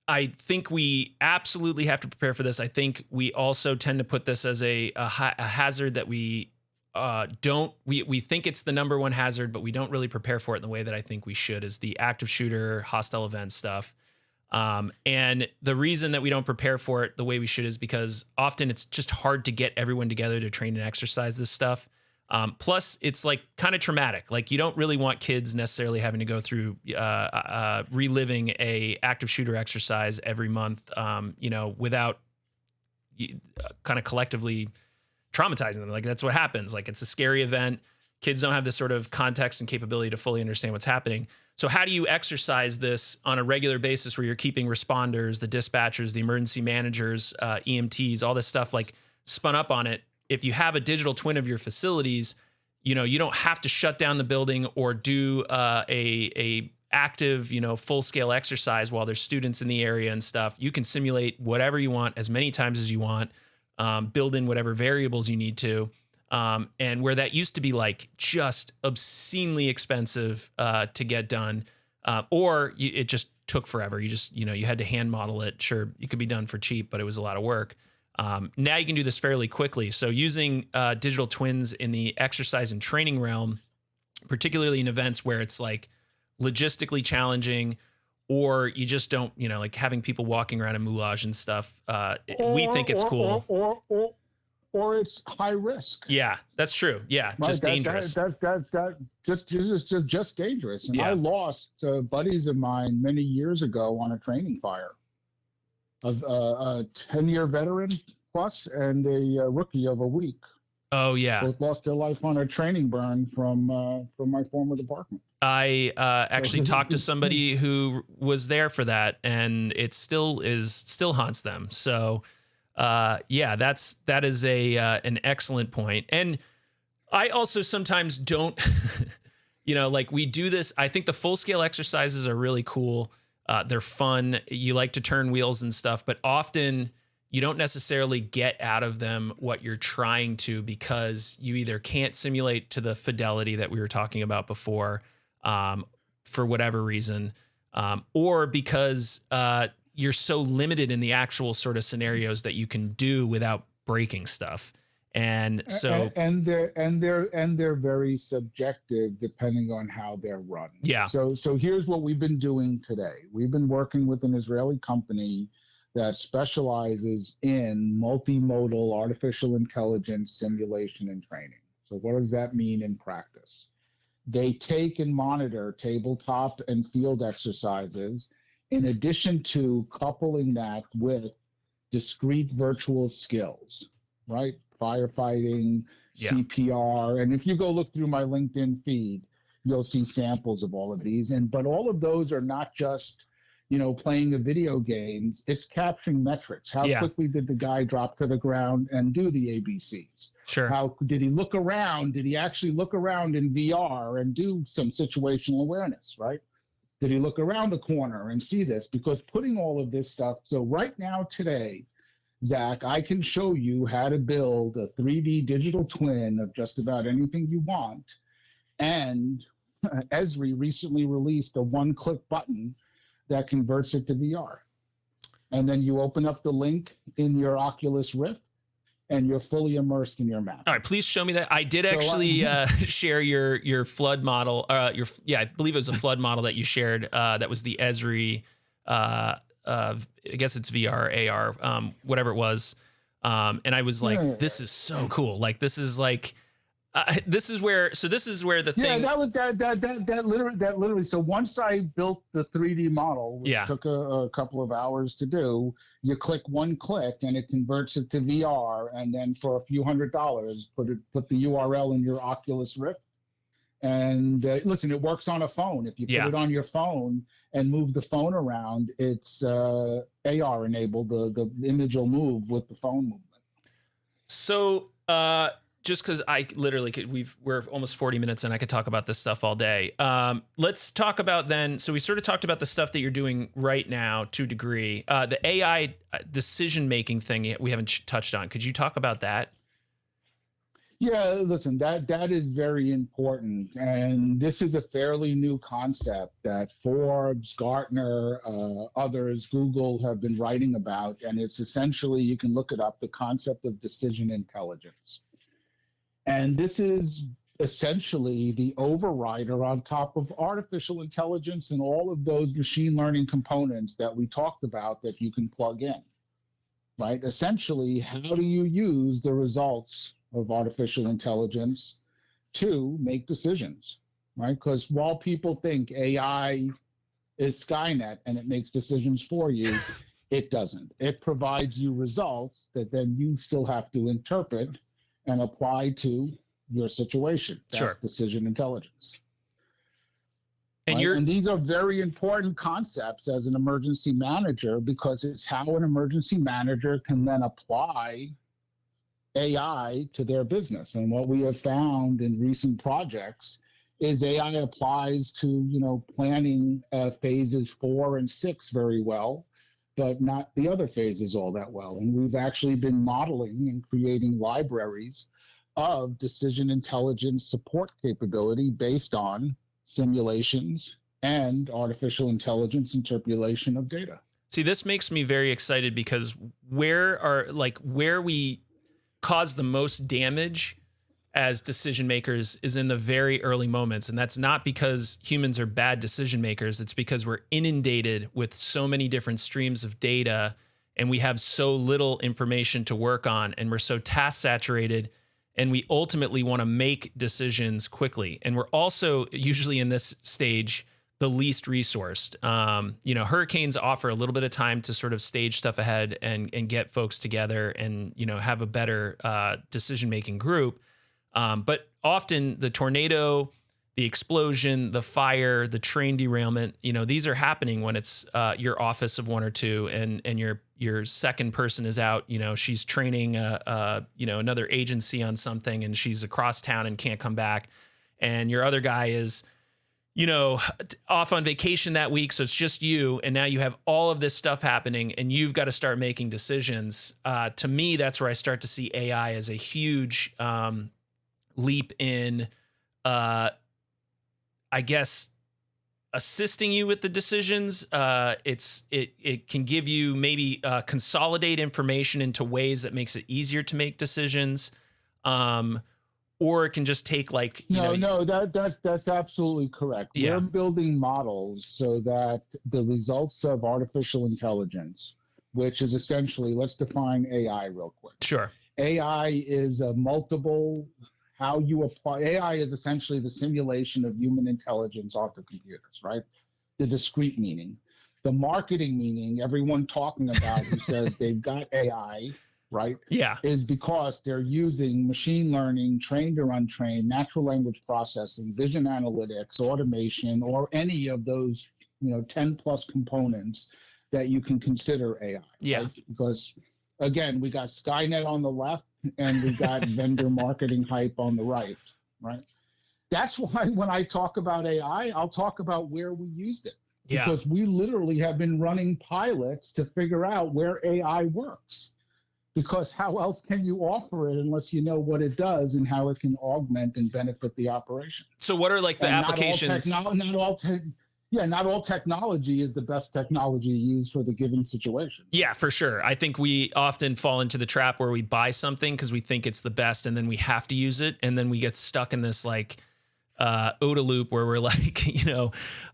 I think we absolutely have to prepare for this. I think we also tend to put this as a hazard that we we think it's the number one hazard, but we don't really prepare for it in the way that I think we should, is the active shooter, hostile event stuff. And the reason that we don't prepare for it the way we should is because often it's just hard to get everyone together to train and exercise this stuff. Plus, it's like kind of traumatic. Like, you don't really want kids necessarily having to go through reliving a active shooter exercise every month, without kind of collectively traumatizing them. Like, that's what happens. Like, it's a scary event. Kids don't have this sort of context and capability to fully understand what's happening. So how do you exercise this on a regular basis where you're keeping responders, the dispatchers, the emergency managers, EMTs, all this stuff like spun up on it? If you have a digital twin of your facilities, you don't have to shut down the building or do a active, full scale exercise while there's students in the area and stuff. You can simulate whatever you want as many times as you want, build in whatever variables you need to. And where that used to be like just obscenely expensive to get done, it just took forever. You just, you had to hand model it. Sure, it could be done for cheap, but it was a lot of work. Now you can do this fairly quickly. So using digital twins in the exercise and training realm, particularly in events where it's like logistically challenging, or you just don't, like having people walking around in moulage and stuff, we think it's cool.
Or it's high risk.
Yeah, that's true. Yeah, right? Just dangerous.
Just dangerous. And
yeah.
I lost buddies of mine many years ago on a training fire. Of a 10-year veteran plus and a rookie of a week.
Oh yeah.
Both lost their life on a training burn from my former department.
I actually
So,
talked to somebody who was there for that, and it still haunts them. So, yeah, that is a an excellent point. And I also sometimes don't, like we do this. I think the full scale exercises are really cool. They're fun. You like to turn wheels and stuff, but often you don't necessarily get out of them what you're trying to, because you either can't simulate to the fidelity that we were talking about before, for whatever reason, or because you're so limited in the actual sort of scenarios that you can do without breaking stuff. And so,
and they're very subjective depending on how they're run.
yeah,
So here's what we've been doing today. We've been working with an Israeli company that specializes in multimodal artificial intelligence simulation and training. So what does that mean in practice? They take and monitor tabletop and field exercises, in addition to coupling that with discrete virtual skills, right? Firefighting,
yeah,
CPR. And if you go look through my LinkedIn feed, you'll see samples of all of these. But all of those are not just, playing a video games. It's capturing metrics. How
yeah,
quickly did the guy drop to the ground and do the ABCs?
sure,
How did he look around? Did he actually look around in VR and do some situational awareness, right? Did he look around the corner and see this? Because putting all of this stuff, so right now today, Zach, I can show you how to build a 3D digital twin of just about anything you want. And Esri recently released a one-click button that converts it to VR. And then you open up the link in your Oculus Rift, and you're fully immersed in your map.
All right, please show me that. I did actually share your flood model. I believe it was a flood model that you shared. That was the Esri. I guess it's VR, AR, whatever it was. And I was like, this is so cool. Like, this is like, this is where the thing.
Yeah, that literally. So once I built the 3D model, which took a couple of hours to do, you click one click and it converts it to VR, and then for a few $100, put the URL in your Oculus Rift. And listen, it works on a phone. If you put it on your phone and move the phone around, it's AR enabled. The image will move with the phone movement.
So, just because I literally we're almost 40 minutes and I could talk about this stuff all day. Let's talk about then. So we sort of talked about the stuff that you're doing right now to a degree. The AI decision-making thing we haven't touched on. Could you talk about that?
Yeah, listen, that is very important. And this is a fairly new concept that Forbes, Gartner, others, Google have been writing about. And it's essentially, you can look it up, the concept of decision intelligence. And this is essentially the overrider on top of artificial intelligence and all of those machine learning components that we talked about that you can plug in, right? Essentially, how do you use the results of artificial intelligence to make decisions, right? Because while people think AI is Skynet and it makes decisions for you, it doesn't. It provides you results that then you still have to interpret and apply to your situation. That's decision intelligence.
And
right? And these are very important concepts as an emergency manager, because it's how an emergency manager can then apply AI to their business. And what we have found in recent projects is AI applies to, planning phases 4 and 6 very well, but not the other phases all that well. And we've actually been modeling and creating libraries of decision intelligence support capability based on simulations and artificial intelligence interpolation of data.
See, this makes me very excited, because where we cause the most damage as decision makers is in the very early moments. And that's not because humans are bad decision makers. It's because we're inundated with so many different streams of data, and we have so little information to work on, and we're so task saturated, and we ultimately want to make decisions quickly. And we're also usually in this stage the least resourced. Hurricanes offer a little bit of time to sort of stage stuff ahead and get folks together and, have a better decision-making group. But often the tornado, the explosion, the fire, the train derailment, these are happening when it's your office of one or two and your second person is out, she's training another agency on something and she's across town and can't come back. And your other guy is, off on vacation that week. So it's just you. And now you have all of this stuff happening and you've got to start making decisions. To me, that's where I start to see AI as a huge leap in, I guess, assisting you with the decisions. It can give you maybe consolidate information into ways that makes it easier to make decisions. Or it can just take
that's absolutely correct.
Yeah.
We're building models so that the results of artificial intelligence, which is essentially, let's define AI real quick.
Sure.
AI is how you apply. AI is essentially the simulation of human intelligence onto computers, right? The discrete meaning. The marketing meaning, everyone talking about who says they've got AI, right?
Yeah.
Is because they're using machine learning, trained or untrained, natural language processing, vision analytics, automation, or any of those, 10 plus components that you can consider AI.
Yeah.
Right? Because again, we got Skynet on the left and we got vendor marketing hype on the right, right? That's why when I talk about AI, I'll talk about where we used it.
Yeah.
Because we literally have been running pilots to figure out where AI works. Because how else can you offer it unless you know what it does and how it can augment and benefit the operation?
So what are like the applications?
Not all technology is the best technology used for the given situation.
Yeah, for sure. I think we often fall into the trap where we buy something because we think it's the best and then we have to use it. And then we get stuck in this OODA loop where we're like,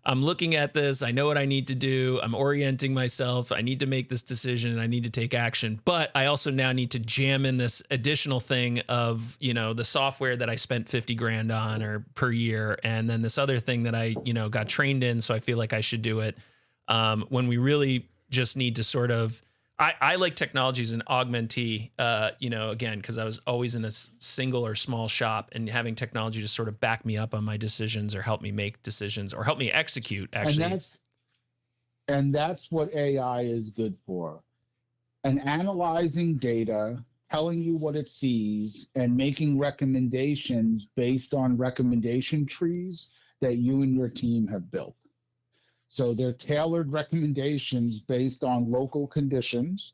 I'm looking at this. I know what I need to do. I'm orienting myself. I need to make this decision and I need to take action. But I also now need to jam in this additional thing of, the software that I spent 50 grand on or per year. And then this other thing that I, got trained in. So I feel like I should do it. When we really just need to sort of, I like technology as an augmentee, again, because I was always in a single or small shop and having technology to sort of back me up on my decisions or help me make decisions or help me execute, actually.
And that's what AI is good for. And analyzing data, telling you what it sees, and making recommendations based on recommendation trees that you and your team have built. So they're tailored recommendations based on local conditions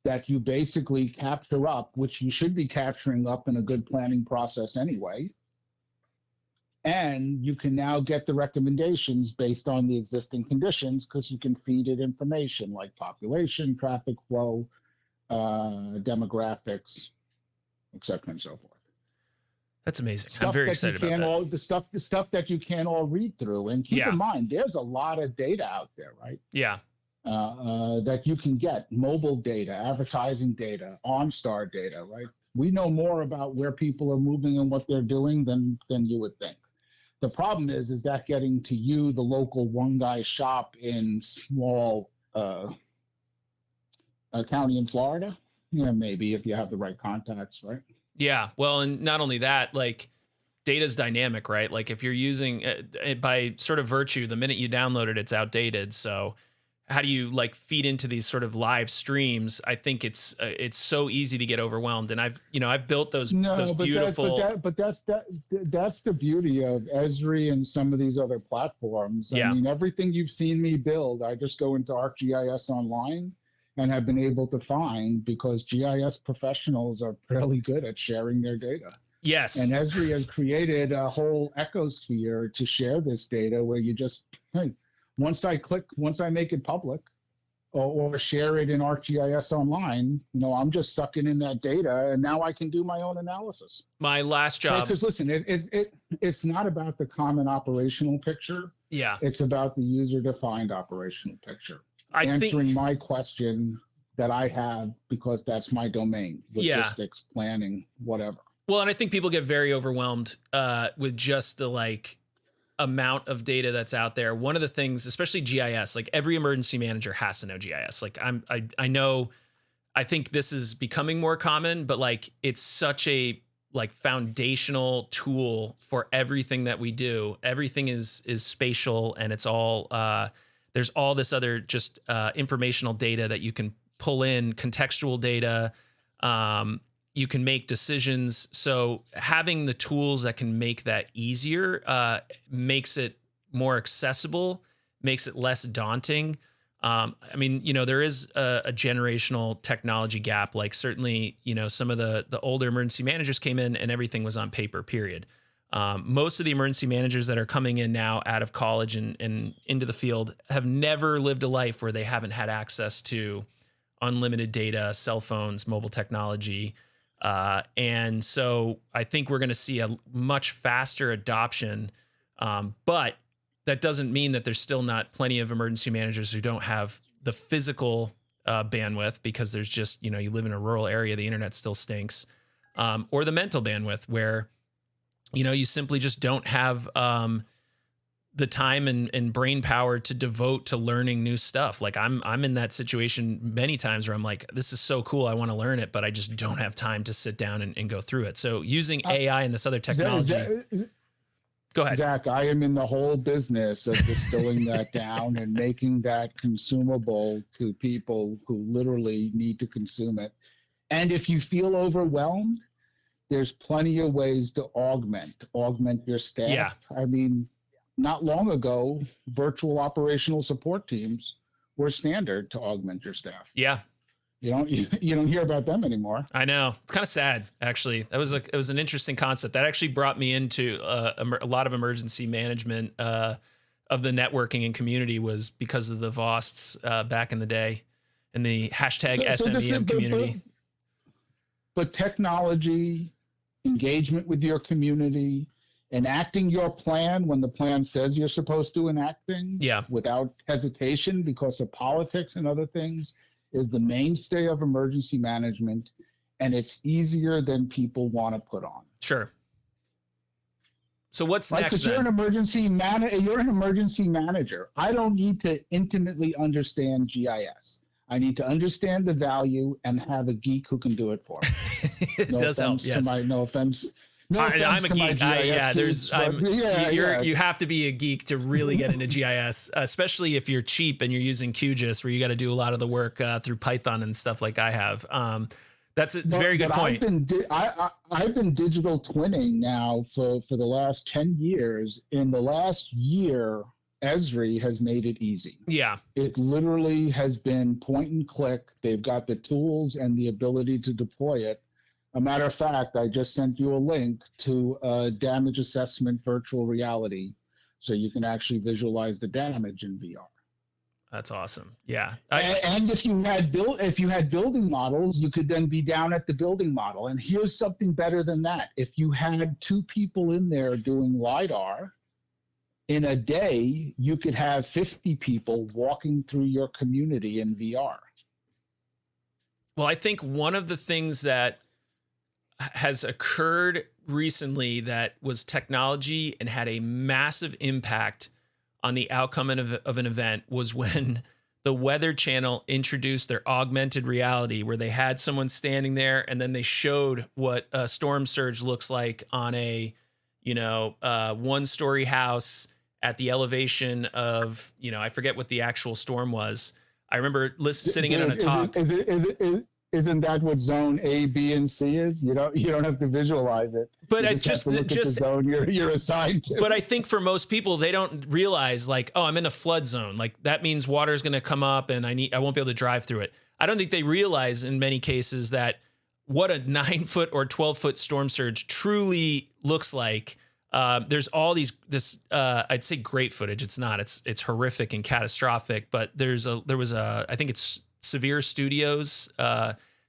that you basically capture up, which you should be capturing up in a good planning process anyway. And you can now get the recommendations based on the existing conditions because you can feed it information like population, traffic flow, demographics, et cetera, and so forth.
That's amazing. I'm very excited about that.
The stuff that you can't all read through. And keep in mind, there's a lot of data out there, right?
Yeah.
That you can get. Mobile data, advertising data, OnStar data, right? We know more about where people are moving and what they're doing than you would think. The problem is that getting to you, the local one guy shop in small county in Florida? Yeah, maybe if you have the right contacts, right?
Yeah. Well, and not only that, data's dynamic, right? Like if you're using it by sort of virtue, the minute you download it, it's outdated. So how do you feed into these sort of live streams? I think it's so easy to get overwhelmed. And I've built those beautiful.
That's the beauty of Esri and some of these other platforms.
Yeah.
I mean, everything you've seen me build, I just go into ArcGIS Online and have been able to find because GIS professionals are fairly good at sharing their data.
Yes.
And Esri has created a whole ecosphere to share this data where you just, hey, once I make it public or share it in ArcGIS Online, I'm just sucking in that data and now I can do my own analysis.
My last job.
Because listen, it's not about the common operational picture.
Yeah.
It's about the user-defined operational picture. Answering my question that I have because that's my domain, logistics, planning, whatever.
Well, and I think people get very overwhelmed with just the amount of data that's out there. One of the things, especially GIS, like every emergency manager has to know GIS. Like I know, I think this is becoming more common, but like it's such a like foundational tool for everything that we do. Everything is spatial, and it's all there's all this other just informational data that you can pull in, contextual data. You can make decisions. So having the tools that can make that easier makes it more accessible, makes it less daunting. I mean, you know, there is a generational technology gap. Like certainly, you know, some of the older emergency managers came in and everything was on paper, period. Most of the emergency managers that are coming in now out of college and into the field have never lived a life where they haven't had access to unlimited data, cell phones, mobile technology. And so I think we're going to see a much faster adoption. But that doesn't mean that there's still not plenty of emergency managers who don't have the physical bandwidth, because there's just, you know, you live in a rural area, the internet still stinks, or the mental bandwidth where, you know, you simply just don't have the time and brain power to devote to learning new stuff. Like I'm in that situation many times where I'm like, this is so cool, I want to learn it, but I just don't have time to sit down and go through it. So using AI and this other technology. Go ahead.
Zach, I am in the whole business of distilling that down and making that consumable to people who literally need to consume it. And if you feel overwhelmed, there's plenty of ways to augment your staff.
Yeah.
I mean, not long ago, virtual operational support teams were standard to augment your staff.
Yeah.
You don't hear about them anymore.
I know. It's kind of sad, actually. It was an interesting concept that actually brought me into a lot of emergency management of the networking and community, was because of the VOSTs back in the day and the hashtag SMEM community.
But technology, engagement with your community, enacting your plan when the plan says you're supposed to enact things without hesitation because of politics and other things, is the mainstay of emergency management, and it's easier than people want to put on.
Sure. So what's next?
You're an emergency manager. I don't need to intimately understand GIS. I need to understand the value and have a geek who can do it for me.
It does help. Yes.
No offense.
I'm a geek. You have to be a geek to really get into GIS, especially if you're cheap and you're using QGIS, where you got to do a lot of the work through Python and stuff like I have. That's a very good point.
I've been digital twinning now for the last 10 years. In the last year, Esri has made it easy.
Yeah.
It literally has been point and click. They've got the tools and the ability to deploy it. A matter of fact, I just sent you a link to a damage assessment virtual reality, so you can actually visualize the damage in VR.
That's awesome. Yeah.
And if you had building models, you could then be down at the building model. And here's something better than that. If you had 2 people in there doing lidar, in a day, you could have 50 people walking through your community in VR.
Well, I think one of the things that has occurred recently that was technology and had a massive impact on the outcome of an event was when the Weather Channel introduced their augmented reality, where they had someone standing there and then they showed what a storm surge looks like on a, 1-story house at the elevation of, I forget what the actual storm was. I remember sitting in on a talk.
Isn't that what zone A, B, and C is? You don't have to visualize it.
But
you
it's just
have to look at the zone you're assigned to.
But I think for most people, they don't realize like, oh, I'm in a flood zone. Like that means water is going to come up and I won't be able to drive through it. I don't think they realize in many cases that what a 9-foot or 12-foot storm surge truly looks like. There's all this I'd say great footage. It's not. It's horrific and catastrophic. But there was I think it's Severe Studios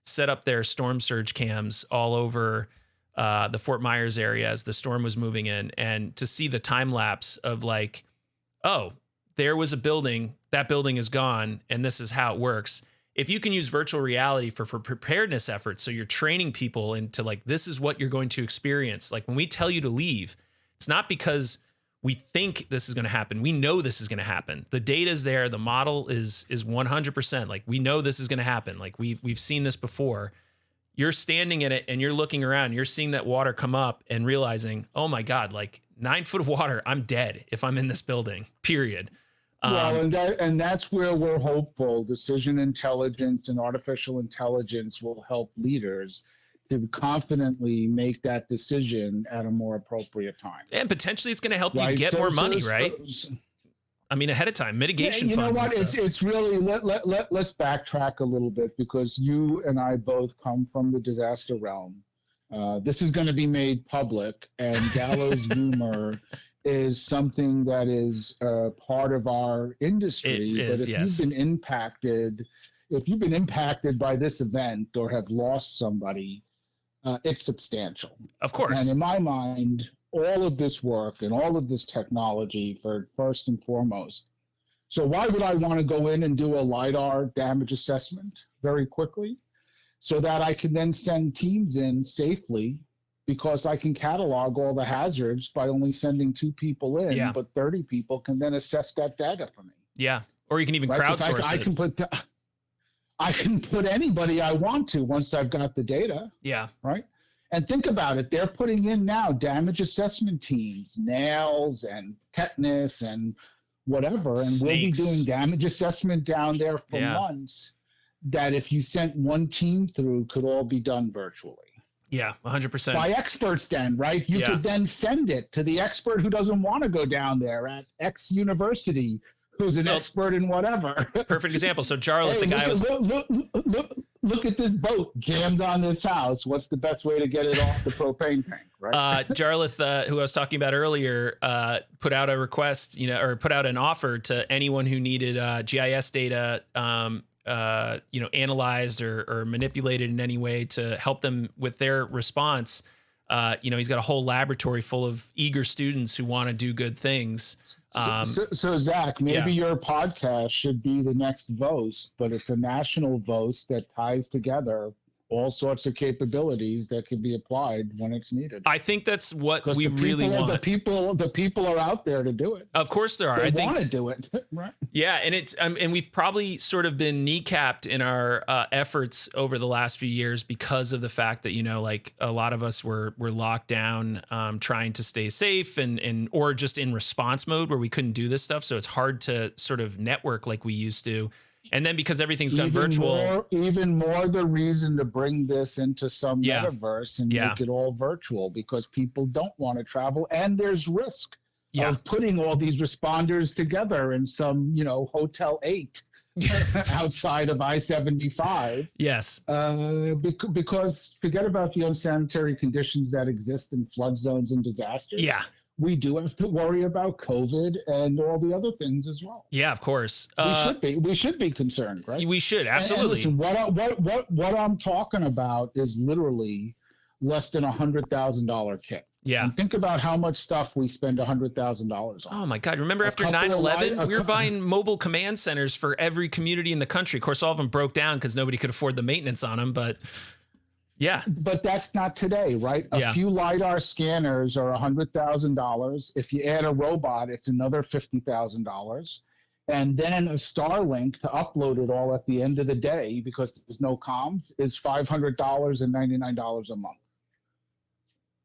set up their storm surge cams all over the Fort Myers area as the storm was moving in, and to see the time lapse of like, oh, there was a building, that building is gone, and this is how it works. If you can use virtual reality for preparedness efforts, so you're training people into like, this is what you're going to experience. Like when we tell you to leave, it's not because we think this is going to happen. We know this is going to happen. The data is there. The model is 100%. Like, we know this is going to happen. Like, we've seen this before. You're standing in it and you're looking around, you're seeing that water come up and realizing, oh my God, like 9 foot of water, I'm dead if I'm in this building, period.
Well, and that's where we're hopeful decision intelligence and artificial intelligence will help leaders to confidently make that decision at a more appropriate time.
And potentially it's going to help you
Right?
get more money, right? I mean, ahead of time, mitigation
you
funds.
know what?
And stuff.
It's really let's backtrack a little bit, because you and I both come from the disaster realm. This is going to be made public, and gallows humor is something that is part of our industry.
It is,
but if
yes.
you've been impacted by this event or have lost somebody, it's substantial.
Of course.
And in my mind, all of this work and all of this technology for first and foremost. So why would I want to go in and do a lidar damage assessment very quickly, so that I can then send teams in safely, because I can catalog all the hazards by only sending 2 people in,
Yeah.
but 30 people can then assess that data for me.
Yeah. Or you can even
Right? 'Cause
crowdsource it.
I can put anybody I want to once I've got the data.
Yeah.
Right? And think about it. They're putting in now damage assessment teams, nails and tetanus and whatever. And we'll be doing damage assessment down there for months, that if you sent one team through, could all be done virtually.
Yeah, 100%.
By experts then, right? You could then send it to the expert who doesn't want to go down there at X university, who's an expert in whatever.
Perfect example. So Jarlath,
Hey,
the guy
look at this boat jammed on this house. What's the best way to get it off the propane tank, right?
Jarlath, who I was talking about earlier, put out a request, or put out an offer to anyone who needed GIS data, analyzed or manipulated in any way to help them with their response. He's got a whole laboratory full of eager students who want to do good things.
So Zach, maybe your podcast should be the next VOST, but it's a national VOST that ties together all sorts of capabilities that can be applied when it's needed.
I think that's what we really want.
The people are out there to do it.
Of course there are.
They want to do it, right?
Yeah, and it's and we've probably sort of been kneecapped in our efforts over the last few years because of the fact that like a lot of us were locked down, trying to stay safe and or just in response mode where we couldn't do this stuff. So it's hard to sort of network like we used to. And then because everything's gone virtual,
even more the reason to bring this into some metaverse and make it all virtual, because people don't want to travel, and there's risk of putting all these responders together in some, Hotel 8 outside of I-75.
Yes.
Because forget about the unsanitary conditions that exist in flood zones and disasters.
Yeah.
We do have to worry about COVID and all the other things as well.
Yeah, of course.
We should be concerned, right?
We should, absolutely.
And listen, what I'm talking about is literally less than $100,000 kit.
Yeah.
And think about how much stuff we spend $100,000 on.
Oh my God. Remember after 9/11, we were buying mobile command centers for every community in the country. Of course, all of them broke down because nobody could afford the maintenance on them, but yeah.
But that's not today, right? A few lidar scanners are $100,000. If you add a robot, it's another $50,000. And then a Starlink to upload it all at the end of the day, because there's no comms, is $500 and $99 a month.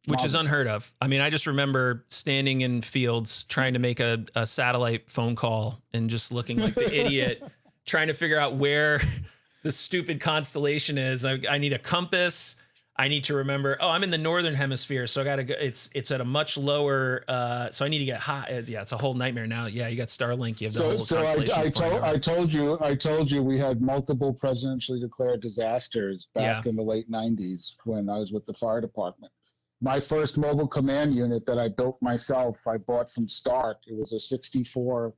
Which is unheard of. I mean, I just remember standing in fields trying to make a satellite phone call and just looking like the idiot, trying to figure out where the stupid constellation is. I need a compass. I need to remember, I'm in the northern hemisphere, so I got to go. It's at a much lower, so I need to get high. Yeah, it's a whole nightmare now. Yeah, you got Starlink. You have the whole constellation.
I told you we had multiple presidentially declared disasters back in the late 90s when I was with the fire department. My first mobile command unit that I built myself, I bought from Stark. It was a 64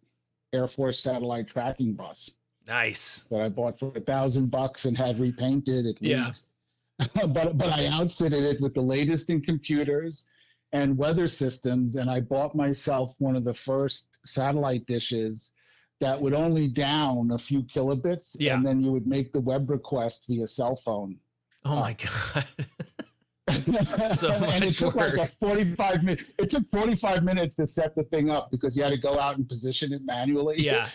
Air Force satellite tracking bus.
Nice.
That I bought for $1,000 and had repainted. But I outfitted it with the latest in computers and weather systems, and I bought myself one of the first satellite dishes that would only down a few kilobits, and then you would make the web request via cell phone.
Oh my God. so
and it
much
took
work.
like a 45 minutes. It took 45 minutes to set the thing up because you had to go out and position it manually.
Yeah.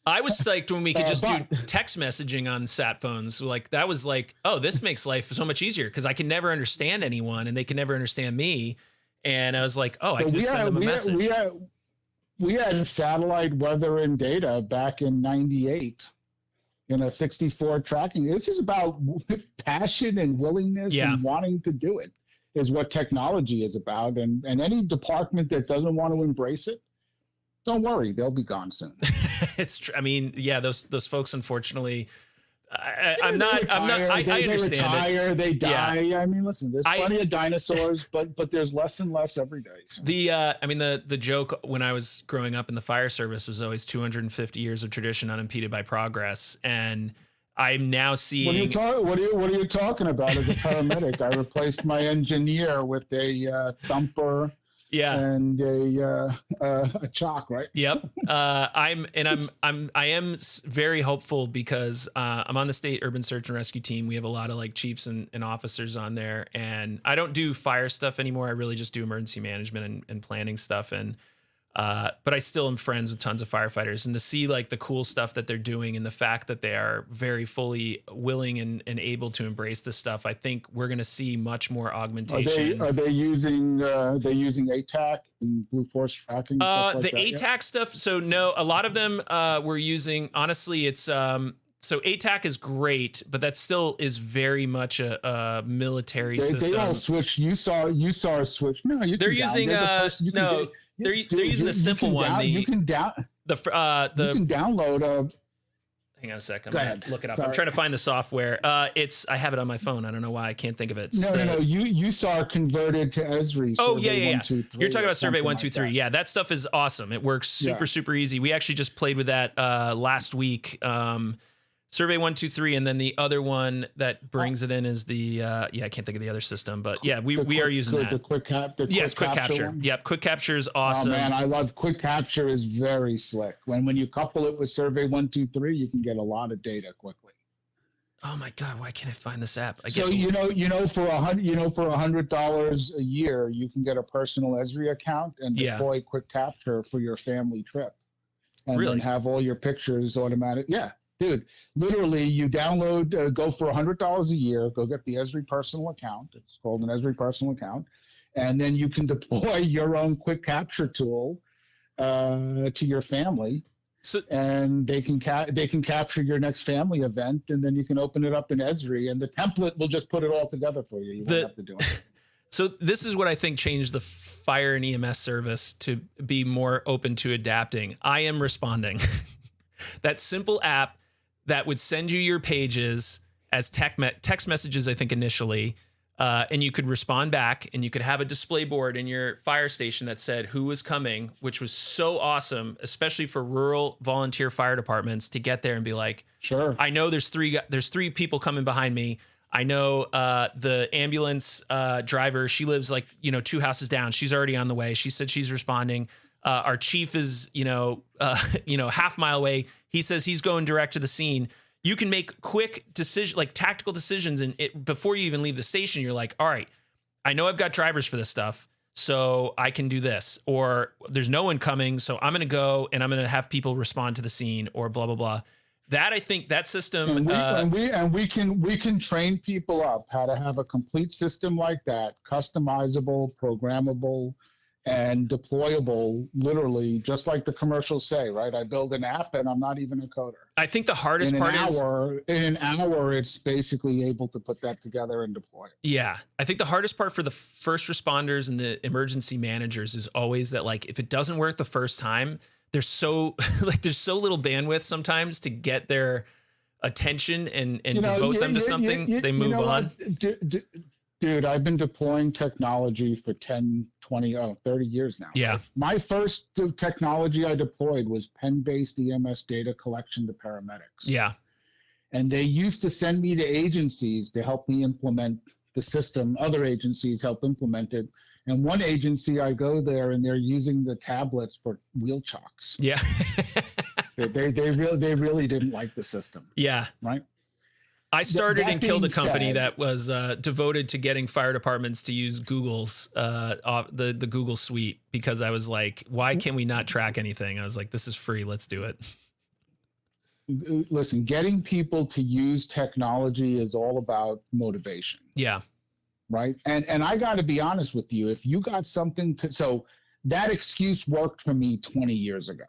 I was psyched when we could just do
but-
text messaging on sat phones. Like that was like, oh, this makes life so much easier because I can never understand anyone and they can never understand me. And I was like, oh, I can just send them a message.
We had satellite weather and data back in '98 in a 64 tracking. This is about passion and willingness and wanting to do it is what technology is about. And any department that doesn't want to embrace it, don't worry, they'll be gone soon.
It's true. I mean, yeah, those folks, unfortunately, I understand
retire,
it.
they die. Yeah. I mean, listen, there's plenty of dinosaurs, but there's less and less every day. So.
The joke when I was growing up in the fire service was always 250 years of tradition unimpeded by progress. And I'm now seeing.
What are you talking about as a paramedic? I replaced my engineer with a thumper.
Yeah.
And a chalk, right?
Yep. I am very hopeful because I'm on the state urban search and rescue team. We have a lot of like chiefs and officers on there, and I don't do fire stuff anymore. I really just do emergency management and planning stuff. And but I still am friends with tons of firefighters, and to see like the cool stuff that they're doing and the fact that they are very fully willing and able to embrace this stuff, I think we're going to see much more augmentation.
Are they using ATAC and Blue Force tracking? Stuff like
the
that
ATAC stuff. So no, a lot of them were using. Honestly, it's so ATAC is great, but that still is very much a military system.
They all switch. You saw a switch. No,
they're using They're using the simple one. You can
download.
Hang on a second. I'm gonna look it up. Sorry. I'm trying to find the software. I have it on my phone. I don't know why I can't think of it.
No. You saw it converted to Esri.
Oh yeah. 1, 2, 3, you're talking about Survey 1, 2, 3. Yeah, that stuff is awesome. It works super easy. We actually just played with that last week. Survey 1, 2, 3, and then the other one that brings it in is the I can't think of the other system, but yeah, we are using that.
The quick capture.
Yep, quick capture is awesome.
Oh man, I love quick capture. Is very slick. When you couple it with Survey 1, 2, 3, you can get a lot of data quickly.
Oh my God, why can't I find this app?
For $100 a year, you can get a personal Esri account and deploy quick capture for your family trip, and then have all your pictures automatic. Yeah. Dude, literally, you download, go for $100 a year, go get the Esri personal account. It's called an Esri personal account. And then you can deploy your own quick capture tool to your family. And they can capture your next family event, and then you can open it up in Esri, and the template will just put it all together for you. You won't have to do it.
So this is what I think changed the fire and EMS service to be more open to adapting. I am responding. That simple app that would send you your pages as text messages, I think initially, and you could respond back, and you could have a display board in your fire station that said who was coming, which was so awesome, especially for rural volunteer fire departments to get there and be like,
sure,
I know there's three people coming behind me. I know the ambulance driver, she lives like 2 houses down. She's already on the way. She said she's responding. Our chief is, half mile away. He says he's going direct to the scene. You can make quick decisions, like tactical decisions. And before you even leave the station, you're like, all right, I know I've got drivers for this stuff, so I can do this. Or there's no one coming, so I'm going to go and I'm going to have people respond to the scene, or blah, blah, blah. That, I think that system.
We can train people up how to have a complete system like that, customizable, programmable, and deployable, literally, just like the commercials say, right? I build an app and I'm not even a coder.
I think the hardest part is
in an hour, it's basically able to put that together and deploy it.
Yeah. I think the hardest part for the first responders and the emergency managers is always that, like, if it doesn't work the first time, there's so little bandwidth sometimes to get their attention and devote them to something. They move on.
Dude, I've been deploying technology for 10, 20, 30 years now.
Yeah.
My first technology I deployed was pen-based EMS data collection to paramedics.
Yeah.
And they used to send me to agencies to help me implement the system. Other agencies help implement it. And one agency, I go there and they're using the tablets for wheel chocks.
Yeah.
they really didn't like the system.
Yeah.
Right.
I started
That
and killed a
being
company
said-
that was devoted to getting fire departments to use Google's the Google Suite, because I was like, why can we not track anything? I was like, this is free, let's do it.
Listen, getting people to use technology is all about motivation,
Yeah.
right? And I got to be honest with you. If you got something to, so that excuse worked for me 20 years ago.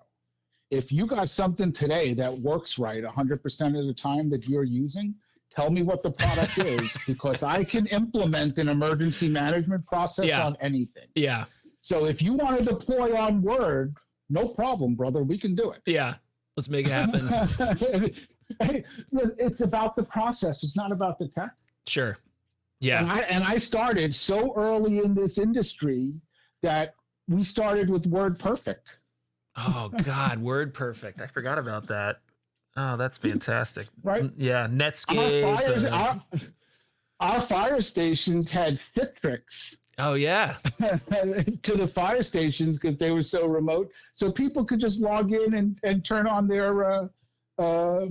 If you got something today that works right 100% of the time that you're using, tell me what the product is, because I can implement an emergency management process on anything.
Yeah.
So if you want to deploy on Word, no problem, brother. We can do it.
Yeah. Let's make it happen.
It's about the process. It's not about the tech.
Sure. Yeah.
And I started so early in this industry that we started with WordPerfect.
Oh God, WordPerfect. I forgot about that. Oh, that's fantastic.
Right?
Yeah. Netscape.
Our fire stations had Citrix
Oh yeah.
to the fire stations because they were so remote. So people could just log in and turn on their, their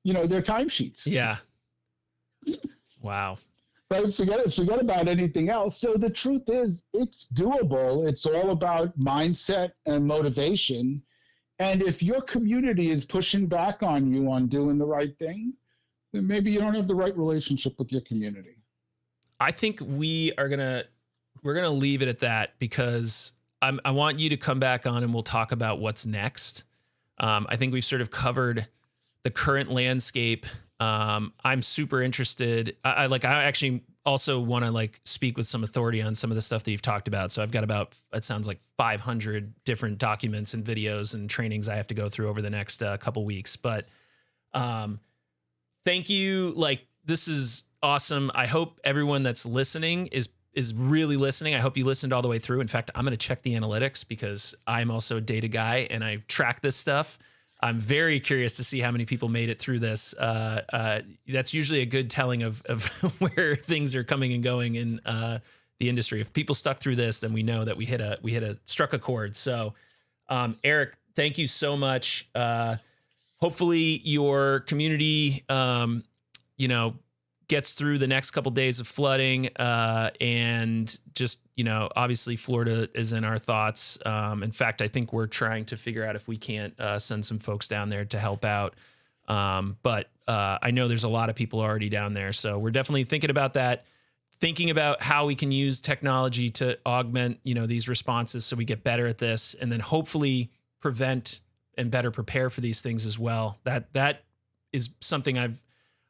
timesheets.
Yeah. Wow.
But forget about anything else. So the truth is, it's doable. It's all about mindset and motivation. And if your community is pushing back on you on doing the right thing, then maybe you don't have the right relationship with your community.
I think we're gonna leave it at that, because I want you to come back on and we'll talk about what's next. I think we've sort of covered the current landscape. I'm super interested. I actually also want to speak with some authority on some of the stuff that you've talked about. So I've got about, it sounds like 500 different documents and videos and trainings I have to go through over the next couple weeks. But thank you. This is awesome. I hope everyone that's listening is really listening. I hope you listened all the way through. In fact, I'm going to check the analytics because I'm also a data guy and I track this stuff. I'm very curious to see how many people made it through this. That's usually a good telling of where things are coming and going in the industry. If people stuck through this, then we know that we struck a chord. So, Eric, thank you so much. Hopefully your community, gets through the next couple days of flooding, and just, obviously Florida is in our thoughts. In fact, I think we're trying to figure out if we can't send some folks down there to help out. But I know there's a lot of people already down there. So we're definitely thinking about that, thinking about how we can use technology to augment, these responses so we get better at this, and then hopefully prevent and better prepare for these things as well. That is something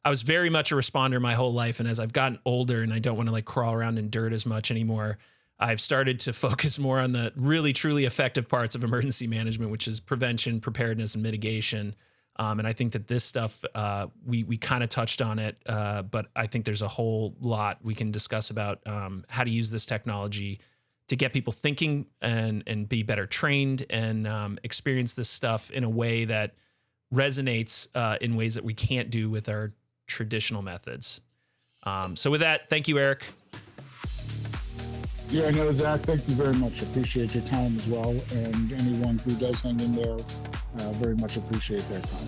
I was very much a responder my whole life. And as I've gotten older and I don't want to crawl around in dirt as much anymore, I've started to focus more on the really, truly effective parts of emergency management, which is prevention, preparedness, and mitigation. And I think that this stuff, we kind of touched on it, but I think there's a whole lot we can discuss about how to use this technology to get people thinking and be better trained and experience this stuff in a way that resonates in ways that we can't do with our traditional methods. So with that, thank you, Eric.
Yeah, no, Zach, thank you very much. Appreciate your time as well. And anyone who does hang in there, very much appreciate their time.